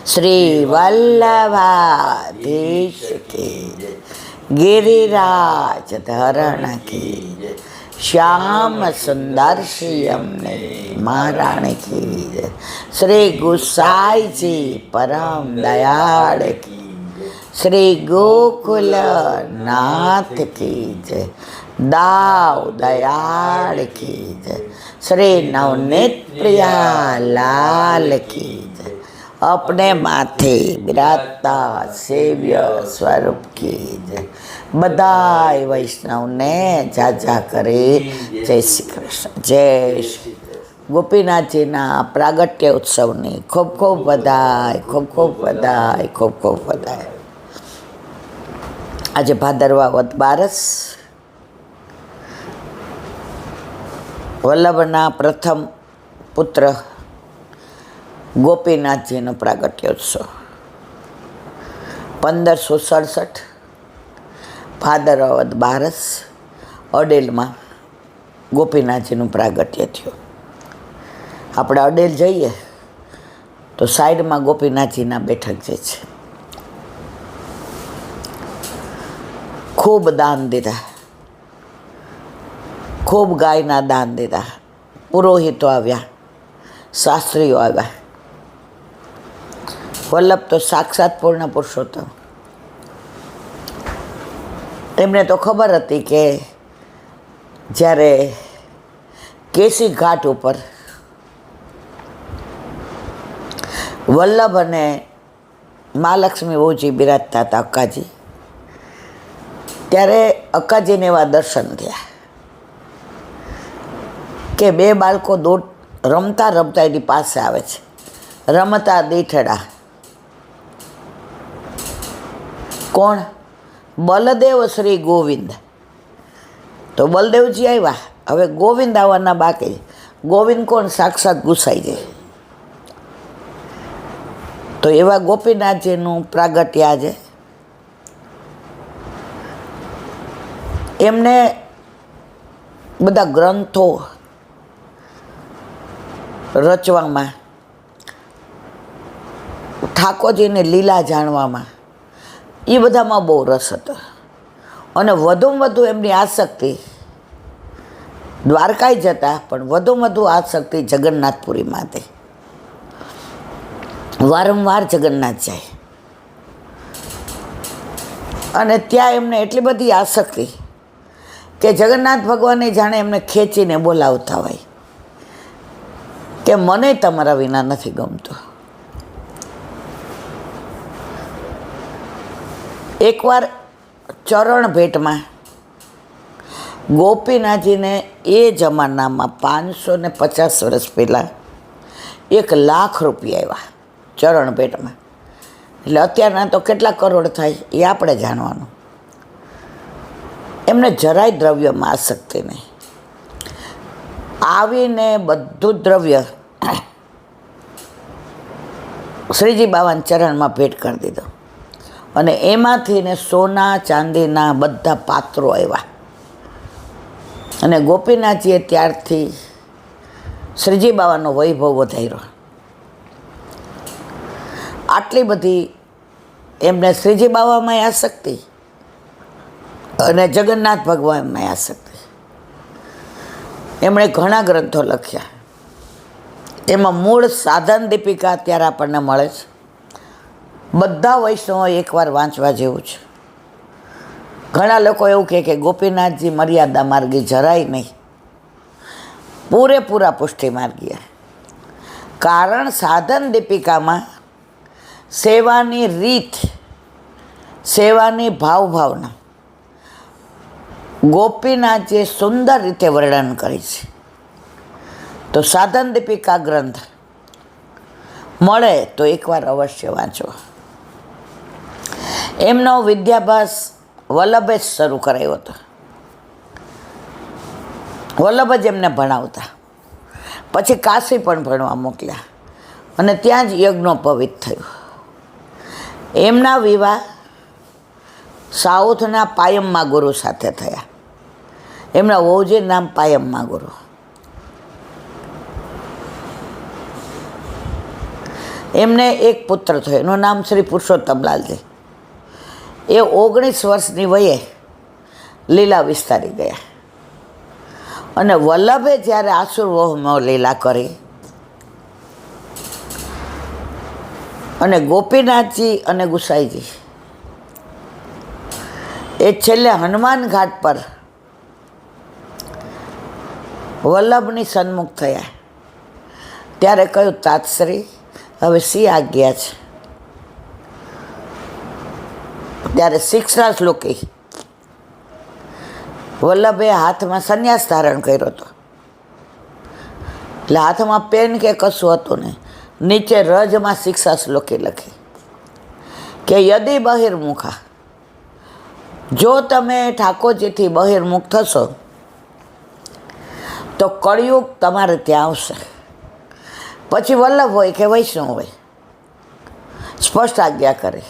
શ્રી વલ્લભાધીશ કી જય. गिरिराज धरण की जय. श्याम सुंदर श्यामने महाराणी की जय. श्री गुसाई जी परम दयाल की जय. श्री गोकुल नाथ की जय. दाव दयाल की जय. श्री नवनीत प्रिया लाल की जय. अपने माथे विराजता सेव्य स्वरूप की जय. બધાય વૈષ્ણવને જાજા કરે. જય શ્રી કૃષ્ણ. જય શ્રી ગોપીનાથજીના પ્રાગટ્ય ઉત્સવની ખૂબ ખૂબ વધાય, ખૂબ ખૂબ વધાય, ખૂબ ખૂબ વધાય. આજે ભાદરવા વદ બારસ, વલ્લભના પ્રથમ પુત્ર ગોપીનાથજીનો પ્રાગટ્ય ઉત્સવ 1567 ભાદરવા વદ બારસ અડેલમાં ગોપીનાથજીનું પ્રાગટ્ય થયું. આપણે અડેલ જઈએ તો સાઈડમાં ગોપીનાથજીના બેઠક જે છે. ખૂબ દાન દીધા, ખૂબ ગાયના દાન દીધા. પુરોહિતો આવ્યા, શાસ્ત્રીઓ આવ્યા. વલ્લભ તો સાક્ષાત પૂર્ણ પુરુષોત્તમ. એમને તો ખબર હતી કે જ્યારે કેસી ઘાટ ઉપર વલ્લભ અને મહાલક્ષ્મી બહુજી બિરાજતા હતા, અક્કાજી, ત્યારે અક્કાજીને એવા દર્શન થયા કે બે બાળકો રમતા રમતા એની પાસે આવે છે. રમતા દીઠડા. કોણ? બલદેવ શ્રી ગોવિંદ. તો બલદેવજી આવ્યા, હવે ગોવિંદ આવવાના બાકી. ગોવિંદ કોણ? સાક્ષાત ગુસાઈ જાય. તો એવા ગોપીનાથજીનું પ્રાગટ્ય આજે. એમને બધા ગ્રંથો રચવામાં, ઠાકોરજીની લીલા જાણવામાં, એ બધામાં બહુ રસ હતો. અને વધુમાં વધુ એમની આસક્તિ દ્વારકાએ જતા, પણ વધુમાં વધુ આસક્તિ જગન્નાથપુરીમાં હતી. વારંવાર જગન્નાથ જાય અને ત્યાં એમને એટલી બધી આસક્તિ કે જગન્નાથ ભગવાને જાણે એમને ખેંચીને બોલાવતા હોય કે મને તમારા વિના નથી ગમતું. એકવાર ચરણ ભેટમાં ગોપીનાથજીને એ જમાનામાં 550 વર્ષ પહેલાં 1,00,000 રૂપિયા આવ્યા ચરણ ભેટમાં. એટલે અત્યારના તો કેટલા કરોડ થાય એ આપણે જાણવાનું. એમને જરાય દ્રવ્યમાં આસક્તિ નહીં. આવીને બધું દ્રવ્ય શ્રીજી બાવાના ચરણમાં ભેટ કરી દીધો. અને એમાંથી ને સોના ચાંદીના બધા પાત્રો આવ્યા. અને ગોપીનાથજીએ ત્યારથી શ્રીજી બાવાનો વૈભવ વધાર્યો. આટલી બધી એમને શ્રીજી બાવામાં આસક્તિ અને જગન્નાથ ભગવાનમાં આસક્તિ. એમણે ઘણા ગ્રંથો લખ્યા. એમાં મૂળ સાધન દીપિકા અત્યારે આપણને મળે છે. બધા વૈષ્ણવો એકવાર વાંચવા જેવું છે. ઘણા લોકો એવું કહે કે ગોપીનાથજી મર્યાદા માર્ગી જરાય નહીં, પૂરેપૂરા પુષ્ટિ માર્ગીય. કારણ સાધન દીપિકામાં સેવાની રીત, સેવાની ભાવના ગોપીનાથજીએ સુંદર રીતે વર્ણન કરી છે. તો સાધન દીપિકા ગ્રંથ મળે તો એકવાર અવશ્ય વાંચો. એમનો વિદ્યાભ્યાસ વલ્લભે જ શરૂ કરાયો હતો. વલ્લભ જ એમને ભણાવતા. પછી કાશી પણ ભણવા મોકલ્યા અને ત્યાં જ યજ્ઞોપવિત થયું. એમના વિવાહ સાઉથના પાયમ્મા ગુરુ સાથે થયા. એમના વહુજી નામ પાયમ્મા ગુરુ. એમને એક પુત્ર થયો, એનું નામ શ્રી પુરુષોત્તમલાલજી. એ 19 વર્ષની વયે લીલા વિસ્તારી ગયા. અને વલ્લભે જ્યારે આસુરવહમાં લીલા કરી અને ગોપીનાથજી અને ગુસાઈજી એ છેલ્લે હનુમાન ઘાટ પર વલ્લભની સન્મુખ થયા ત્યારે કહ્યું, તાતશ્રી હવે શી આજ્ઞા છે? ત્યારે શિક્ષા શ્લોકી વલ્લભે હાથમાં સંન્યાસ ધારણ કર્યો હતો, એટલે હાથમાં પેન કે કશું હતું નહીં. નીચે રજમાં શિક્ષા શ્લોકી લખી કે યદિ બહિર્મુખા, જો તમે ઠાકોરજીથી બહિર્મુખ થશો તો કળિયુગ તમારે ત્યાં આવશે. પછી વલ્લભ હોય કે વૈષ્ણવ હોય સ્પષ્ટ આજ્ઞા કરે.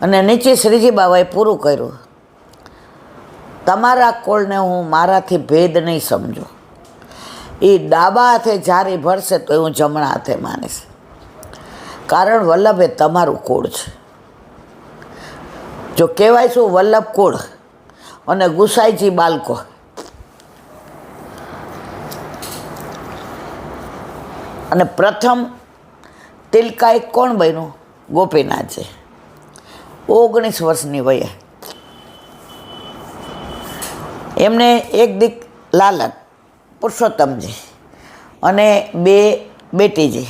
અને નીચે શ્રીજી બાબાએ પૂરું કર્યું, તમારા કોળને હું મારાથી ભેદ નહીં સમજો. એ ડાબા હાથે જારી ભરશે તો હું જમણા હાથે માનીશ, કારણ વલ્લભ એ તમારું કુળ છે. જો કહેવાય શું વલ્લભ કુળ અને ગુસાઈજી બાળકો, અને પ્રથમ તિલકાયક કોણ બન્યું? ગોપીનાથજી, 19 વર્ષની વયે. એમને એક દીક લાલન પુરુષોત્તમજી અને 2 બેટીજી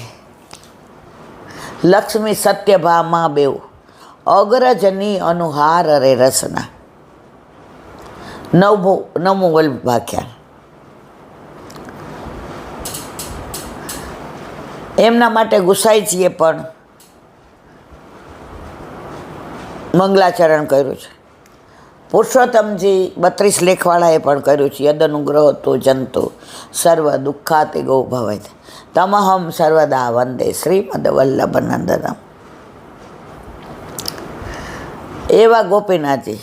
લક્ષ્મી સત્યભામા બેઉ અગ્રજની અનુહાર રે રસના. નવમું વલ્લભાખ્યાન. એમના માટે ગુસાઈજીએ પણ મંગલાચરણ કર્યું છે. પુરુષોત્તમજી 32 લેખવાળાએ પણ કર્યું છે. યદનુગ્રહ તો જંતુ સર્વ દુઃખાતિ ગૌ ભવેત તમહમ સર્વદા વંદે શ્રીમદ વલ્લભ નંદનમ. એવા ગોપીનાથજી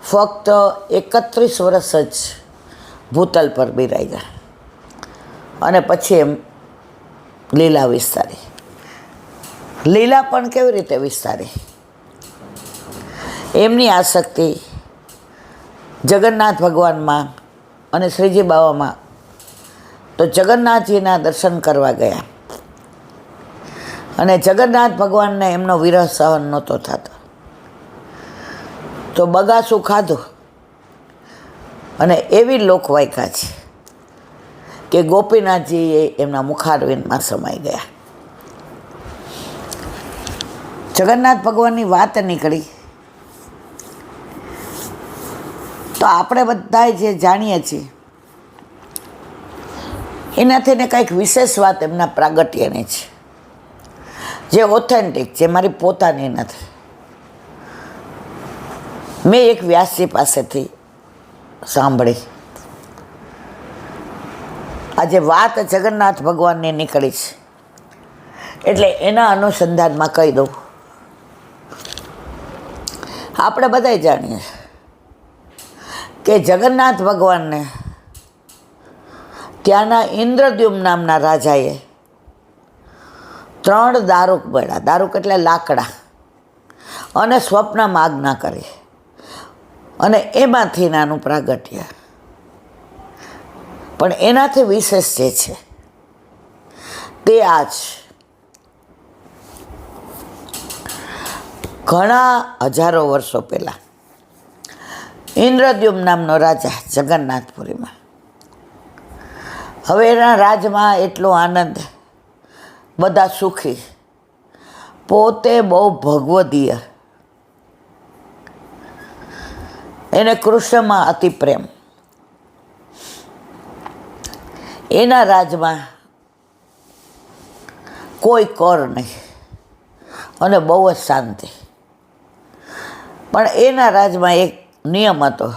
ફક્ત 31 વર્ષ જ ભૂતલ પર બિરાજ્યા અને પછી એમ લીલા વિસ્તારી. લીલા પણ કેવી રીતે વિસ્તારી? એમની આસક્તિ જગન્નાથ ભગવાનમાં અને શ્રીજી બાવામાં. તો જગન્નાથજીના દર્શન કરવા ગયા અને જગન્નાથ ભગવાનને એમનો વિરહ સહન નહોતો થતો, તો બગાસું ખાધું અને એવી લોકવાયકા છે કે ગોપીનાથજી એમના મુખારવિંદમાં સમાઈ ગયા. જગન્નાથ ભગવાનની વાત નીકળી તો આપણે બધા જે જાણીએ છીએ એનાથી ને કંઈક વિશેષ વાત એમના પ્રાગટ્યની છે, જે ઓથેન્ટિક, જે મારી પોતાની નથી. મેં એક વ્યાસજી પાસેથી સાંભળી. આજે વાત જગન્નાથ ભગવાનની નીકળી છે એટલે એના અનુસંધાનમાં કહી દઉં. આપણે બધાય જાણીએ કે જગન્નાથ ભગવાનને ત્યાંના ઇન્દ્રદ્યુમ્ન નામના રાજાએ 3 દારૂક મળ્યા. દારૂક એટલે લાકડા, અને સ્વપ્નમાં આજ્ઞા કરી અને એમાંથી નાનું પ્રાગટ્ય. પણ એનાથી વિશેષ જે છે તે આ જ ઘણા હજારો વર્ષો પહેલાં ઇન્દ્રદ્યુમ્ન નામનો રાજા જગન્નાથપુરીમાં. હવે એના રાજમાં એટલો આનંદ, બધા સુખી, પોતે બહુ ભગવદીય, એને કૃષ્ણમાં અતિ પ્રેમ. એના રાજમાં કોઈ કર નહીં અને બહુ જ શાંતિ. પણ એના રાજમાં એક નિયમ હતો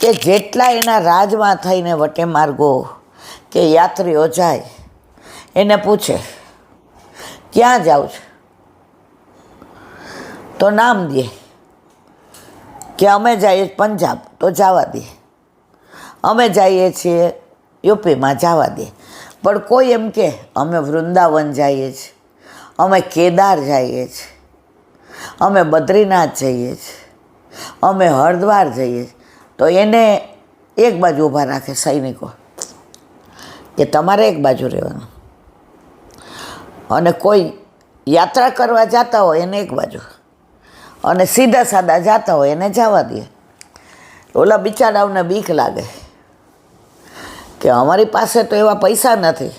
કે જેટલા એના રાજમાં થઈને વટે માર્ગો કે યાત્રીઓ જાય એને પૂછે ક્યાં જાઉં છે, તો નામ દે કે અમે જઈએ પંજાબ, તો જવા દે. અમે જઈએ છીએ યુપીમાં, જવા દે. પણ કોઈ એમ કે અમે વૃંદાવન જઈએ છીએ, અમે કેદાર જઈએ છીએ, અમે બદ્રીનાથ જઈએ છીએ, અમે હરિદ્વાર જઈએ છીએ, તો એને એક બાજુ ઊભા રાખે સૈનિકો કે તમારે એક બાજુ રહેવાનું, અને કોઈ યાત્રા કરવા જતા હોય એને એક બાજુ, અને સીધા સાદા જતા હોય એને જવા દે. ઓલા બિચારાઓને બીક લાગે કે અમારી પાસે તો એવા પૈસા નથી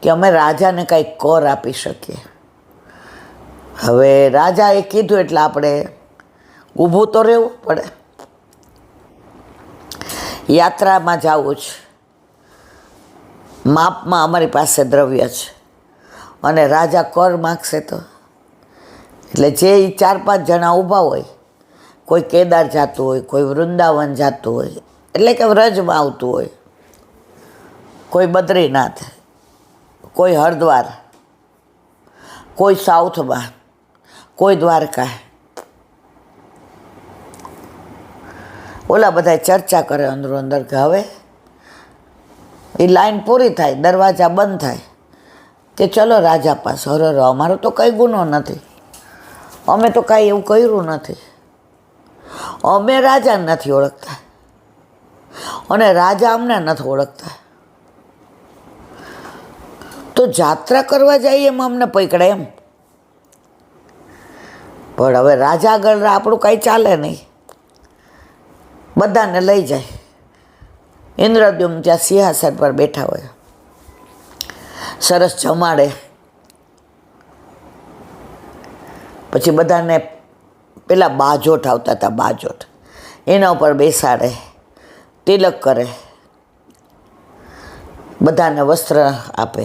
કે અમે રાજાને કાંઈ કર આપી શકીએ. હવે રાજાએ કીધું એટલે આપણે ઊભું તો રહેવું પડે. યાત્રામાં જવું છે, માપમાં અમારી પાસે દ્રવ્ય છે, અને રાજા કર માગશે તો, એટલે જે 4-5 જણા ઊભા હોય, કોઈ કેદાર જતું હોય, કોઈ વૃંદાવન જતું હોય, એટલે કે વ્રજમાં આવતું હોય, કોઈ બદ્રીનાથ, કોઈ હરિદ્વાર, કોઈ સાઉથમાં, કોઈ દ્વારકા, ઓલા બધા ચર્ચા કરે અંદરો અંદર કે હવે એ લાઈન પૂરી થાય, દરવાજા બંધ થાય કે ચલો રાજા પાસે. અરે અમારો તો કંઈ ગુનો નથી, અમે તો કાંઈ એવું કર્યું નથી, અમે રાજાને નથી ઓળખતા અને રાજા અમને નથી ઓળખતા, તો જાત્રા કરવા જઈએ એમ અમને પકડે એમ. પણ હવે રાજા આગળ આપણું કાંઈ ચાલે નહીં, બધાને લઈ જાય. ઇન્દ્રદ્યુમ્ન ત્યાં સિંહાસન પર બેઠા હોય, સરસ જમાડે, પછી બધાને પેલા બાજોટ આવતા હતા, બાજોટ એના ઉપર બેસાડે, તિલક કરે, બધાને વસ્ત્ર આપે,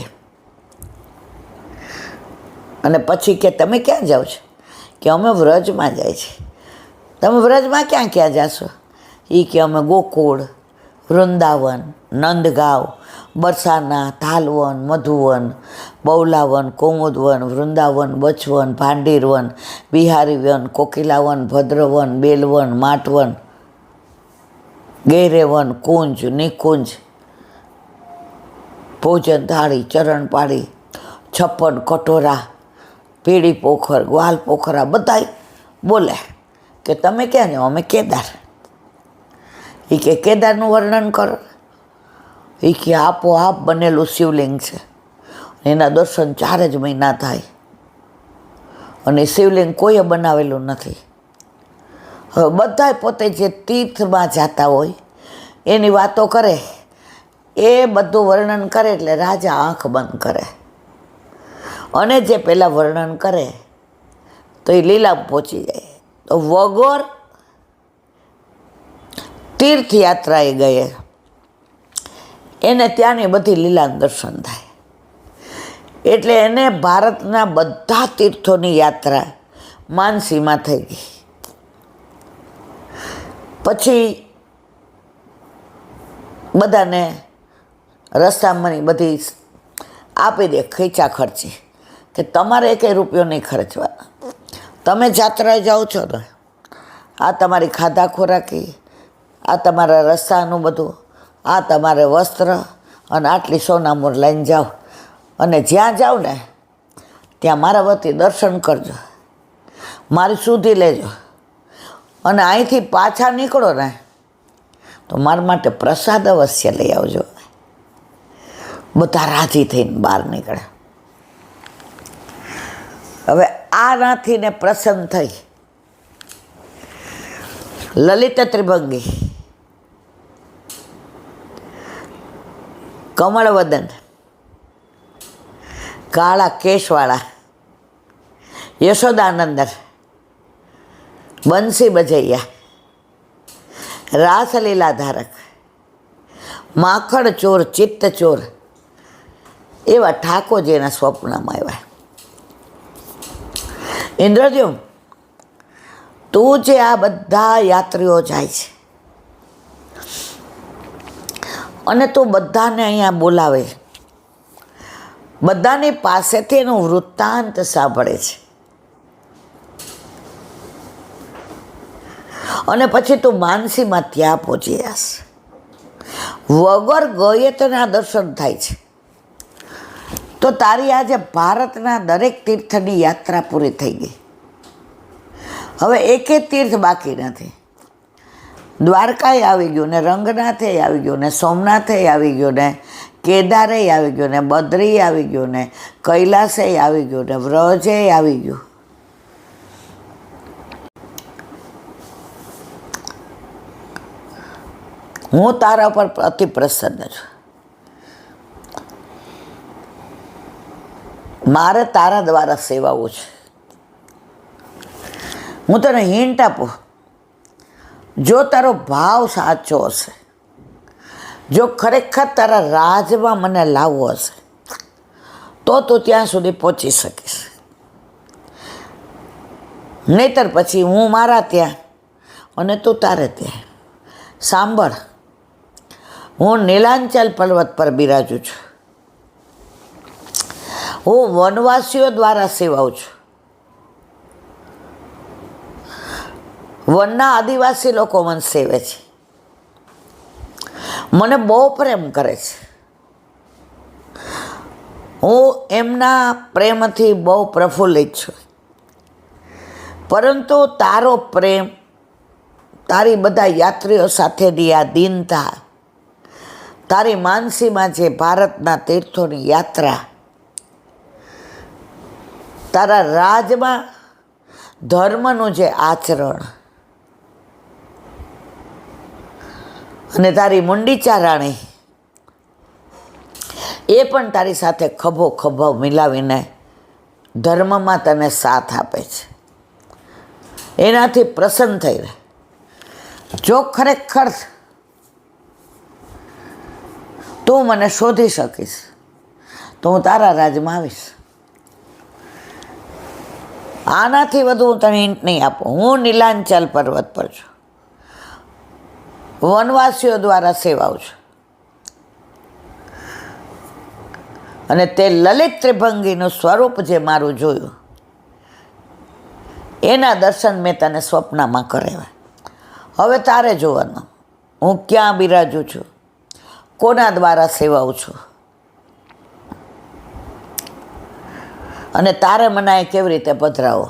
અને પછી કે તમે ક્યાં જાઓ છો? કે અમે વ્રજમાં જાય છે. તમે વ્રજમાં ક્યાં ક્યાં જાશો? એ કે અમે ગોકુળ, વૃંદાવન, નંદગાંવ, બરસાના, થાલવન, મધુવન, બૌલાવન, કૌમુદવન, વૃંદાવન, બચવન, ભાંડીરવન, બિહારીવન, કોકિલાવન, ભદ્રવન, બેલવન, માટવન, ગેરેવન, કુંજ, નિકુંજ, ભોજન થાળી, ચરણપાળી, 56 કટોરા, પીળી પોખર, ગ્વાલ પોખરા, બધાય બોલે કે તમે ક્યાં જાઓ? અમે કેદાર. એ કે કેદારનું વર્ણન કરો. એ કે આપોઆપ બનેલું શિવલિંગ છે, એના દર્શન 4 જ મહિના થાય, અને શિવલિંગ કોઈએ બનાવેલું નથી. હવે બધાય પોતે જે તીર્થમાં જતા હોય એની વાતો કરે, એ બધું વર્ણન કરે એટલે રાજા આંખ બંધ કરે, અને જે પહેલાં વર્ણન કરે તો એ લીલામ પહોંચી જાય. તો વગર તીર્થયાત્રાએ ગયે એને ત્યાંની બધી લીલાનું દર્શન થાય. એટલે એને ભારતના બધા તીર્થોની યાત્રા માનસીમાં થઈ ગઈ. પછી બધાને રસ્તામાંની બધી આપી દે ખીચા ખર્ચી કે તમારે એકેય રૂપિયો નહીં ખર્ચવાનો, તમે જાત્રાએ જાઓ છો ને, આ તમારી ખાધા ખોરાકી, આ તમારા રસ્તાનું બધું, આ તમારે વસ્ત્ર, અને આટલી સોનામોર લઈને જાઓ, અને જ્યાં જાઓ ને ત્યાં મારા વતી દર્શન કરજો, મારી સુધી લેજો, અને અહીંથી પાછા નીકળો ને તો મારા માટે પ્રસાદ અવશ્ય લઈ આવજો. બધા રાજી થઈને બહાર નીકળે. હવે આનાથી ને પ્રસન્ન થઈ લલિત ત્રિભંગી, કમળવદન, કાળા કેશવાળા, યશોદાનંદન, બંસી બજૈયા, રાસલીલા ધારક, માખણ ચોર, ચિત્ત ચોર, એવા ઠાકોરજીના સ્વપ્નમાં આવ્યા. ઇન્દ્રદ્યુમ્ન, તું જે આ બધા યાત્રીઓ જાય છે અને તું બધાને અહીંયા બોલાવે, બધાની પાસેથી એનું વૃત્તાંત સાંભળે છે, અને પછી તું માનસીમાં ત્યાં પહોંચી જશ. વગર ગયે તને આ દર્શન થાય છે. તો તારી આજે ભારતના દરેક તીર્થની યાત્રા પૂરી થઈ ગઈ. હવે એકે તીર્થ બાકી નથી. દ્વારકાએ આવી ગયું ને, રંગનાથે આવી ગયું ને, સોમનાથે આવી ગયું ને, કેદારે આવી ગયું ને, બદ્રી આવી ગયું ને, કૈલાસે આવી ગયું ને, વ્રજે આવી ગયું. હું તારા પર અતિ પ્રસન્ન છું. મારે તારા દ્વારા સેવાઓ છે. હું તને હિન્ટ આપું, જો તારો ભાવ સાચો હશે, જો ખરેખર તારા રાજમાં મને લાવવો હશે, તો તું ત્યાં સુધી પહોંચી શકીશ. નહીતર પછી હું મારા ત્યાં અને તું તારે ત્યાં. સાંભળ, હું નીલાંચલ પર્વત પર બિરાજું છું. હું વનવાસીઓ દ્વારા સેવાઉં છું. વનના આદિવાસી લોકો મને સેવે છે, મને બહુ પ્રેમ કરે છે. હું એમના પ્રેમથી બહુ પ્રફુલ્લિત છું. પરંતુ તારો પ્રેમ, તારી બધા યાત્રીઓ સાથેની આ દીનતા, તારી માનસીમાં જે ભારતના તીર્થોની યાત્રા, તારા રાજમાં ધર્મનું જે આચરણ અને તારી મુંડી ચારાણી, એ પણ તારી સાથે ખભો ખભો મિલાવીને ધર્મમાં તને સાથ આપે છે. એનાથી પ્રસન્ન થઈ રહે. જો ખરેખર તું મને શોધી શકીશ તો હું તારા રાજમાં આવીશ. આનાથી વધુ હું તને હિન્ટ નહીં આપું. હું નીલાંચલ પર્વત પર છું, વનવાસીઓ દ્વારા સેવાઉં છું. અને તે લલિત ત્રિભંગીનું સ્વરૂપ જે મારું જોયું, એના દર્શન મેં તને સ્વપ્નમાં કરાવ્યા. હવે તારે જોવાનું હું ક્યાં બિરાજું છું, કોના દ્વારા સેવાઉં છું, અને તારે મને કેવી રીતે પધરાવો.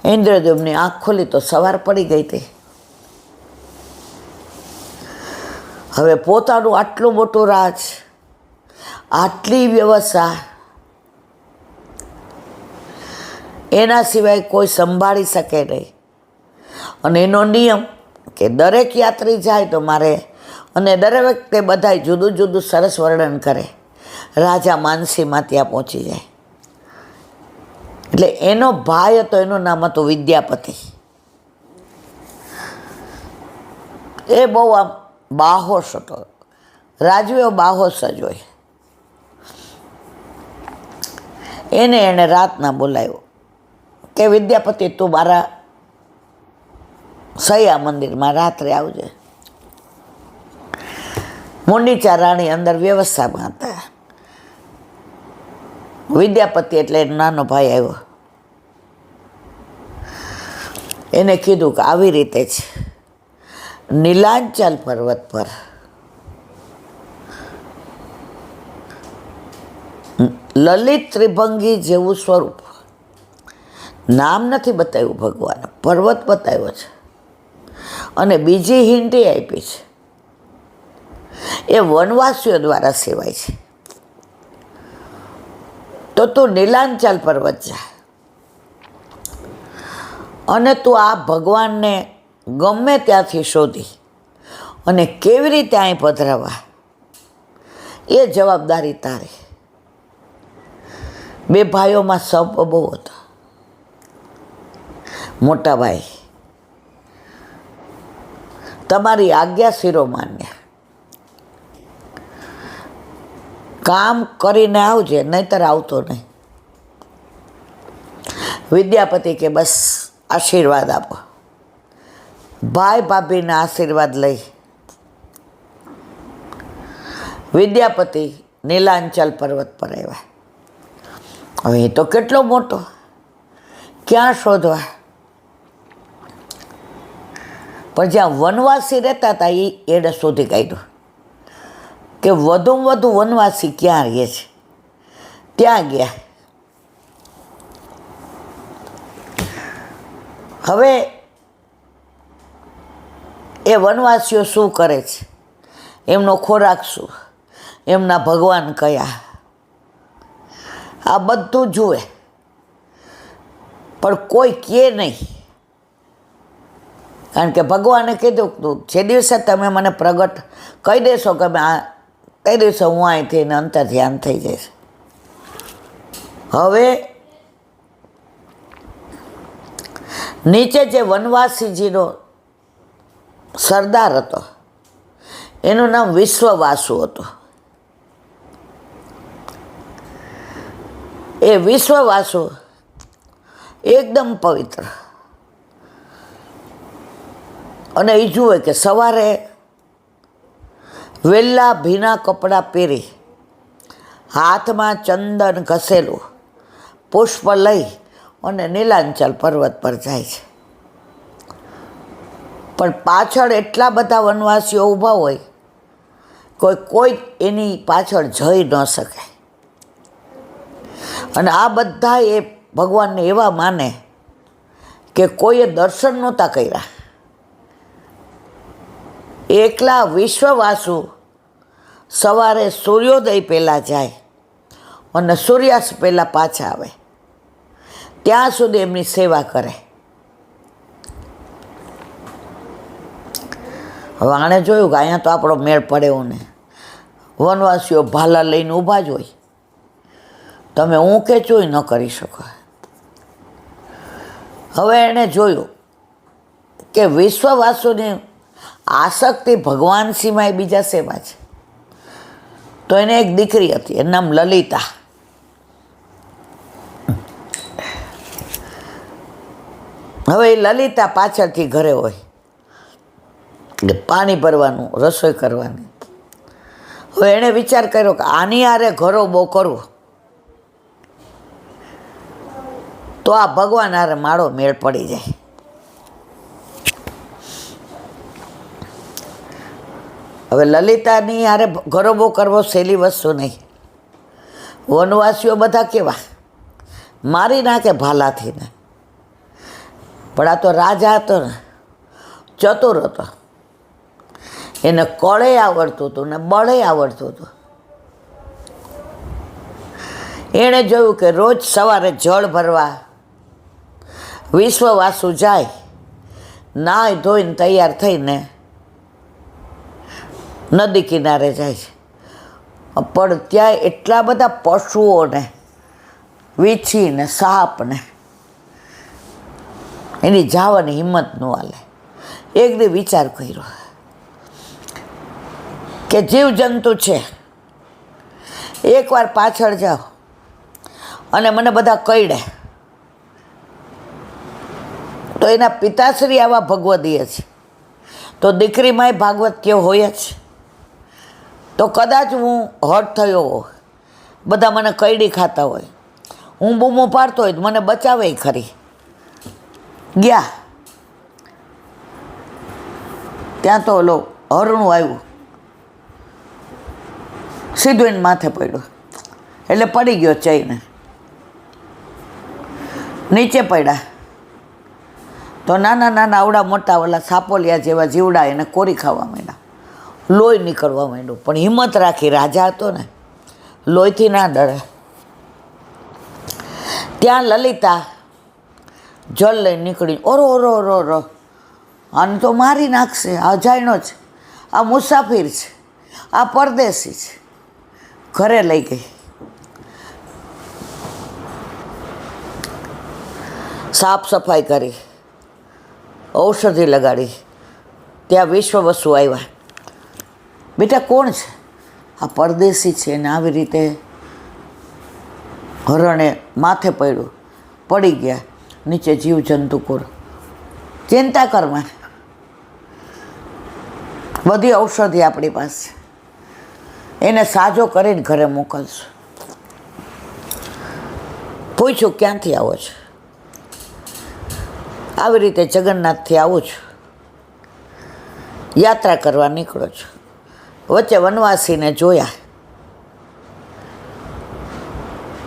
ઇન્દ્રદેવની આંખ ખોલી તો સવાર પડી ગઈ હતી. હવે પોતાનું આટલું મોટું રાજ, આટલી વ્યવસ્થા, એના સિવાય કોઈ સંભાળી શકે નહીં. અને એનો નિયમ કે દરેક યાત્રી જાય તો મારે, અને દરેક વખતે બધા જુદું જુદું સરસ વર્ણન કરે. રાજા માનસીમાં ત્યાં પહોંચી જાય. એટલે એનો ભાઈ હતો, એનું નામ હતું વિદ્યાપતિ. એ બહુ આમ બાહોશ હતો. રાજવીઓ બાહોશ જ હોય. એણે રાતના બોલાવ્યો કે વિદ્યાપતિ, તું મારા સૈયા મંદિરમાં રાત્રે આવજે. મુંડીચા રાણી અંદર વ્યવસ્થામાં હતા. વિદ્યાપતિ એટલે એનો નાનો ભાઈ આવ્યો. એને કીધું કે આવી રીતે છે, નીલાંચલ પર્વત પર લલિત ત્રિભંગી જેવું સ્વરૂપ, નામ નથી બતાવ્યું ભગવાને, પર્વત બતાવ્યો છે. અને બીજી હિન્ટ એ આપી છે, એ વનવાસીઓ દ્વારા સેવાય છે. તો તું નીલાંચલ પર્વત જા અને તું આ ભગવાનને ગમે ત્યાંથી શોધી અને કેવી રીતે અહીં પધરાવા, એ જવાબદારી તારી. બે ભાઈઓમાં સપ બહુ હતો. મોટા ભાઈ, તમારી આજ્ઞા શિરોમાન્ય, કામ કરીને આવજે, નહીતર આવતો નહીં. વિદ્યાપતિ કે બસ આશીર્વાદ આપો. ભાઈ ભાભીના આશીર્વાદ લઈ વિદ્યાપતિ નીલાંચલ પર્વત પર આવ્યા. હવે એ તો કેટલો મોટો, ક્યાં શોધવા? પણ જ્યાં વનવાસી રહેતા હતા એણે શોધી કાઢ્યું કે વધુમાં વધુ વનવાસી ક્યાં રહે છે. ત્યાં ગયા. હવે એ વનવાસીઓ શું કરે છે, એમનો ખોરાક શું, એમના ભગવાન કયા, આ બધું જુએ, પણ કોઈ કહે નહીં. કારણ કે ભગવાને કીધું જે દિવસે તમે મને પ્રગટ કહી દેશો કે કહી દેશો, હું અહીંથી અંતર ધ્યાન થઈ જઈશ. હવે નીચે જે વનવાસીજીનો સરદાર હતો એનું નામ વિશ્વવાસુ હતું. એ વિશ્વવાસુ એકદમ પવિત્ર, અને એ જુએ કે સવારે વહેલા ભીના કપડાં પહેરી, હાથમાં ચંદન ઘસેલું પુષ્પ લઈ અને નીલાંચલ પર્વત પર જાય છે. પણ પાછળ એટલા બધા વનવાસીઓ ઊભા હોય, કોઈ એની પાછળ જઈ ન શકે. અને આ બધા એ ભગવાનને એવા માને કે કોઈએ દર્શન નહોતા કર્યા. એકલા વિશ્વવાસુ સવારે સૂર્યોદય પહેલાં જાય અને સૂર્યાસ્ત પહેલાં પાછા આવે, ત્યાં સુધી એમની સેવા કરે. હવે આણે જોયું કે અહીંયા તો આપણો મેળ પડે એવું ને, વનવાસીઓ ભાલા લઈને ઊભા જ હોય, તમે હું કે ચોય ન કરી શકો. હવે એણે જોયું કે વિશ્વવાસુની આસક્તિ ભગવાન સિવાય બીજા સેવા છે. તો એને એક દીકરી હતી, એનું નામ લલિતા. હવે એ લલિતા પાછળથી ઘરે હોય, પાણી ભરવાનું, રસોઈ કરવાની. હવે એણે વિચાર કર્યો કે આની હારે ઘરો બહુ કરવું તો આ ભગવાન હારે મારો મેળ પડી જાય. હવે લલિતાની હારે ગરોબો કરવો સહેલી વસ્તુ નહીં. વનવાસીઓ બધા કેવા મારી નાખે ભાલાથી ને, પણ આ તો રાજા હતો ને, ચતુર હતો, એને કળે આવડતું હતું ને બળે આવડતું હતું. એણે જોયું કે રોજ સવારે જળ ભરવા વિશ્વવાસુ જાય, નાહી ધોઈને તૈયાર થઈને નદી કિનારે જાય છે. પણ ત્યાં એટલા બધા પશુઓને, વીછીને, સાપને એની જવાની હિંમત ન હાલે. એક દી વિચાર કર્યો કે જીવજંતુ છે, એકવાર પાછળ જાઓ અને મને બધા કઈડે તો એના પિતાશ્રી આવા ભગવદીય છે, તો દીકરીમાંય ભાગવત કે હોય જ, તો કદાચ હું હટ થયો હોય, બધા મને કઈડી ખાતા હોય, હું બૂમો પાડતો હોય તો મને બચાવે ખરી. ગયા ત્યાં તો ઓલો હરણું આવ્યું, સીધું એને માથે પડ્યું, એટલે પડી ગયો ચઈને. નીચે પડ્યા તો નાના નાના આવડા મોટા ઓલા સાપોલિયા જેવા જીવડા એને કોરી ખાવા માંડ્યા, લોહી નીકળવા માંડ્યું. પણ હિંમત રાખી, રાજા હતો ને, લોહીથી ના ડરે. ત્યાં લલિતા જળ લઈને નીકળી, ઓરો ઓરો ઓરો ઓરો, આને તો મારી નાખશે, આ અજાયણો છે, આ મુસાફિર છે, આ પરદેશી છે. ઘરે લઈ ગઈ, સાફ સફાઈ કરી, ઔષધિ લગાડી. ત્યાં વિશ્વવસુ આવ્યા, બેટા કોણ છે? આ પરદેશી છે ને આવી રીતે હરણે માથે પડ્યું, પડી ગયા નીચે જીવજંતુ કોર. ચિંતા કરમાં, બધી ઔષધિ આપણી પાસે, એને સાજો કરીને ઘરે મોકલશું. પૂછ્યું ક્યાંથી આવો છો? આવી રીતે જગન્નાથથી આવું છું, યાત્રા કરવા નીકળો છો. વચ્ચે વનવાસીને જોયા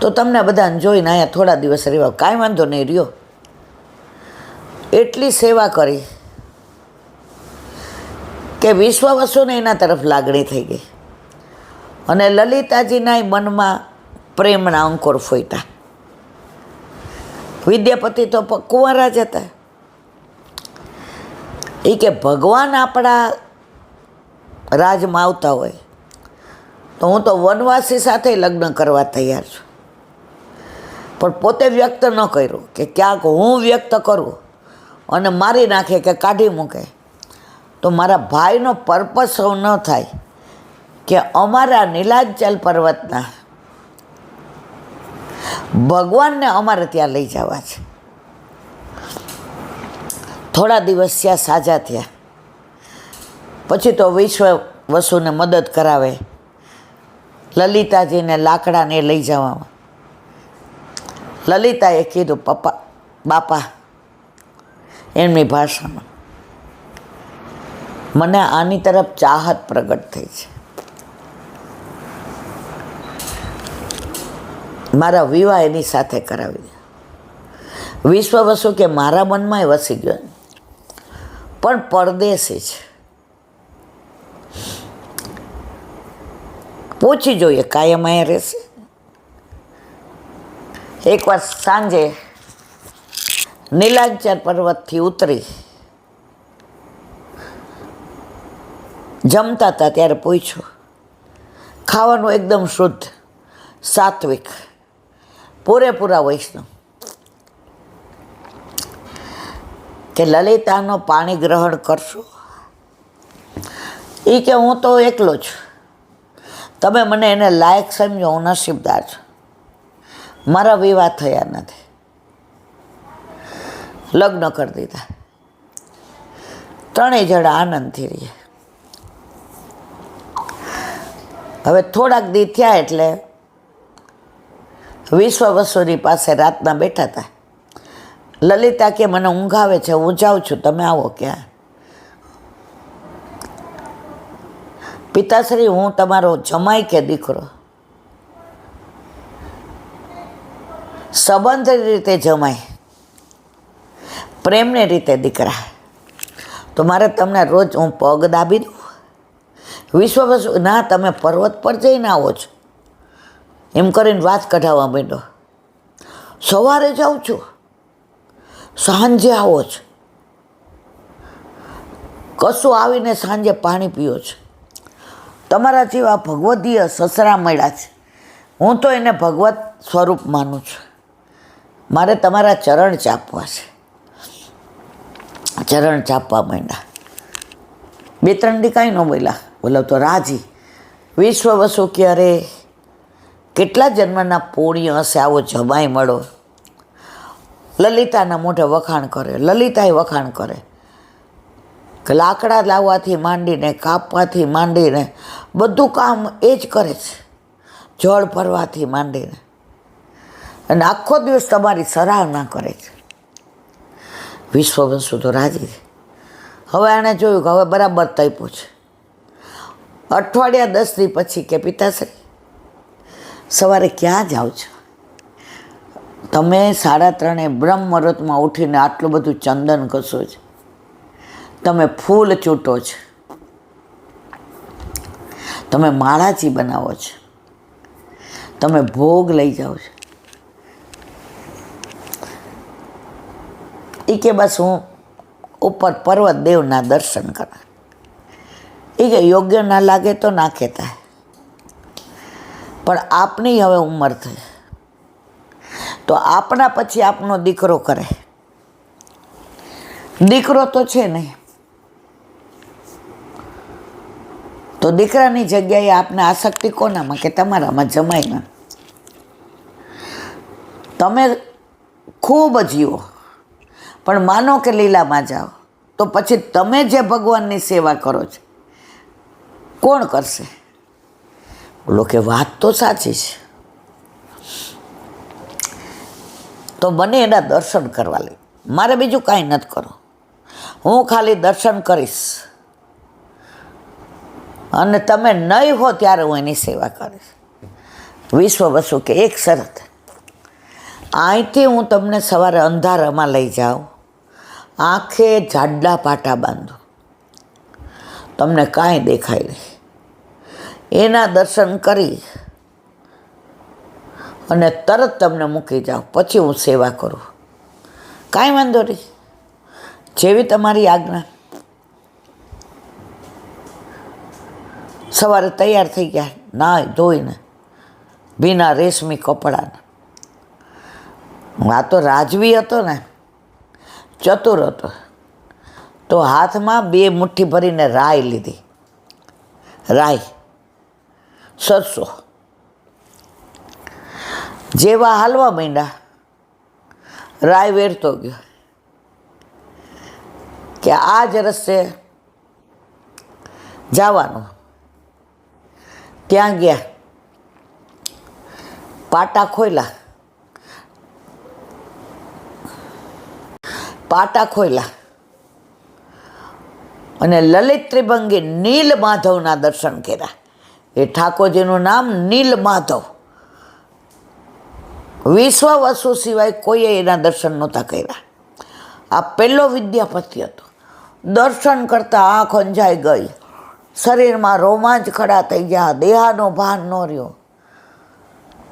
તો તમને બધાને જોઈને અહીંયા થોડા દિવસ રહેવા, કાંઈ વાંધો નહીં, રહ્યો. એટલી સેવા કરી કે વિશ્વવસુને એના તરફ લાગણી થઈ ગઈ અને લલિતાજીના મનમાં પ્રેમના અંકુર ફૂટ્યા. વિદ્યાપતિ તો કુંવારા જ હતા. એ કે ભગવાન આપણા રાજમાં આવતા હોય તો હું તો વનવાસી સાથે લગ્ન કરવા તૈયાર છું, પણ પોતે વ્યક્ત ન કર્યું કે ક્યાંક હું વ્યક્ત કરું અને મારી નાખે કે કાઢી મૂકે તો મારા ભાઈનો પર્પસ ન થાય કે અમારા નીલાંચલ પર્વતના ભગવાનને અમારે ત્યાં લઈ જવા છે. થોડા દિવસ ત્યાં સાજા થયા. પછી તો વિશ્વવસુને મદદ કરાવે લલિતાજીને લાકડાને લઈ જવામાં. લલિતાએ કીધું, પપ્પા, બાપા, એમની ભાષામાં, મને આની તરફ ચાહત પ્રગટ થઈ છે. મારા વિવાહ એની સાથે કરાવી દે. વિશ્વવસુ કે મારા મનમાં વસી ગયો, પણ પરદેશી છે, પૂછી જોઈએ કાયમ અહીંયા રહેશે. એકવાર સાંજે નીલાંચલ પર્વતથી ઉતરી જમતા હતા ત્યારે પૂછ્યું. ખાવાનું એકદમ શુદ્ધ, સાત્વિક, પૂરેપૂરા વૈષ્ણવ. કે લલિતાનો પાણી ગ્રહણ કરશો? એ કે હું તો એકલો છું, તમે મને એને લાયક સમજો, હું નસીબદાર છું. મારા વિવાહ થયા નથી, લગ્ન કરી દીધા. ત્રણેય જણા આનંદથી રહીએ. હવે થોડાક દી થયા એટલે વિશ્વવસુની પાસે રાતના બેઠા હતા. લલિતા કે મને ઊંઘ આવે છે, હું જાઉં છું, તમે આવો ક્યાં? પિતાશ્રી, હું તમારો જમાઈ કે દીકરો? સંબંધ રીતે જમાઈ, પ્રેમની રીતે દીકરા. તો મારે તમને રોજ હું પગ દાબી દઉં? વિશ્વવસુ, ના, તમે પર્વત પર જઈને આવો છો, એમ કરીને વાત કઢાવવા માંડ્યો. સવારે જાઉં છું, સાંજે આવો છો, કશું આવીને સાંજે પાણી પીઓ છો. તમારા જેવા ભગવદીય સસરા મળ્યા છે, હું તો એને ભગવત સ્વરૂપ માનું છું. મારે તમારા ચરણ ચાપવા છે. ચરણ ચાપવા માંડ્યા. 2-3 દી કાંઈ ન બોલ્યા. બોલો તો રાજી. વિશ્વવસુ કે અરે કેટલા જન્મના પુણ્ય હશે આવો જમાઈ મળો. લલિતાના મોઢે વખાણ કરે, લલિતાએ વખાણ કરે કે લાકડા લાવવાથી માંડીને, કાપવાથી માંડીને બધું કામ એ જ કરે છે, જળ ભરવાથી માંડીને, અને આખો દિવસ તમારી સરાહના કરે છે. વિશ્વવસુ તો રાજી. હવે એણે જોયું કે હવે બરાબર તૈપું છે. અઠવાડિયા 10 દી પછી કે પિતાશ્રી, સવારે ક્યાં જાઓ છો? તમે 3:30 બ્રહ્મ મુહૂર્તમાં ઉઠીને આટલું બધું ચંદન ઘસો છો, તમે ફૂલ ચૂંટો છો, તમે માળાજી બનાવો છો, તમે ભોગ લઈ જાઓ છો. એ કે બસ હું ઉપર પર્વત દેવના દર્શન કરા. એ કે યોગ્ય ના લાગે તો ના કહેતા, પણ આપની હવે ઉંમર થઈ તો આપણા પછી આપનો દીકરો કરે. દીકરો તો છે નહીં, તો દીકરાની જગ્યાએ આપને આસક્તિ કોનામાં? કે તમારામાં, જમાઈમાં. તમે ખૂબ જીવો, પણ માનો કે લીલામાં જાઓ તો પછી તમે જે ભગવાનની સેવા કરો છો કોણ કરશે? બોલો કે વાત તો સાચી છે. તો મને એના દર્શન કરવા લે, મારે બીજું કાંઈ નથી કરો, હું ખાલી દર્શન કરીશ અને તમે નહીં હો ત્યારે હું એની સેવા કરીશ. વિશ્વવસુ કે એક શરત, અહીંથી હું તમને સવારે અંધારામાં લઈ જાઉં, આંખે જાડા પાટા બાંધો, તમને કાંઈ દેખાય નહીં, એના દર્શન કરી અને તરત તમને મૂકી જાઉં, પછી હું સેવા કરું. કાંઈ વાંધો નહીં, જેવી તમારી આજ્ઞા. સવારે તૈયાર થઈ ગયા, નાહી ધોઈને, ભીના રેશમી કપડાં. આ તો રાજવી હતો ને, ચતુર હતો, તો હાથમાં 2 મુઠ્ઠી ભરીને રાઈ લીધી, રાઈ સરસો. જેવા હાલવા માંડ્યા, રાય વેરતો ગયો કે આ જ રસ્તે જવાનું. ત્યાં ગયા, પાટા ખોલ્યા, અને લલિત ત્રિભંગી નીલમાધવના દર્શન કર્યા. એ ઠાકોરજીનું નામ નીલમાધવ. વિશ્વવસુ સિવાય કોઈએ એના દર્શન નહોતા કર્યા. આ પહેલો વિદ્યાપતિ હતો. દર્શન કરતાં આંખ અંજાઈ ગઈ, શરીરમાં રોમાંચ ખડા થઈ ગયા, દેહાનો ભાન ન રહ્યો.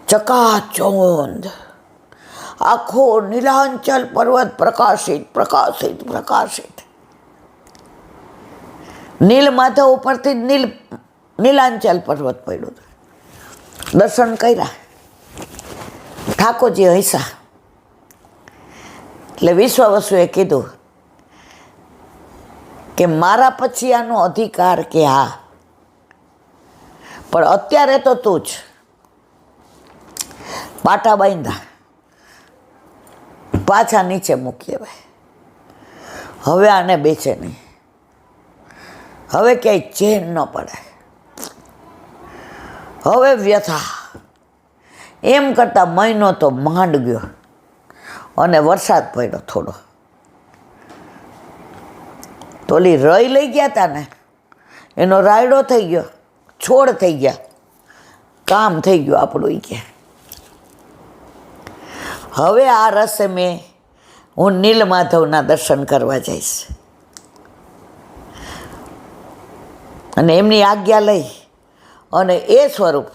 ચકાચોંધ આખો નીલાંચલ પર્વત પ્રકાશિત પ્રકાશિત પ્રકાશિત. નીલમાધવ ઉપરથી નીલાંચલ પર્વત પડ્યો. દર્શન કર્યા, ઠાકોરજી હૈસા. એટલે વિશ્વવસુએ કીધું કે મારા પછી આનો અધિકાર કે હા, પણ અત્યારે તો તું જ. પાટા બાંધ્યા, પાછા નીચે મૂકીએ. ભાઈ હવે આને બેચે નહીં, હવે ક્યાંય ચેન ન પડે, હવે વ્યથા. એમ કરતાં મહિનો તો માંડ ગયો અને વરસાદ પડ્યો થોડો. તોલી રઈ લઈ ગયા હતા ને, એનો રાયડો થઈ ગયો, છોડ થઈ ગયા, કામ થઈ ગયું આપણું. કે હવે આ રસે હું નીલમાધવના દર્શન કરવા જઈશ. અને એમની આજ્ઞા લઈ અને એ સ્વરૂપ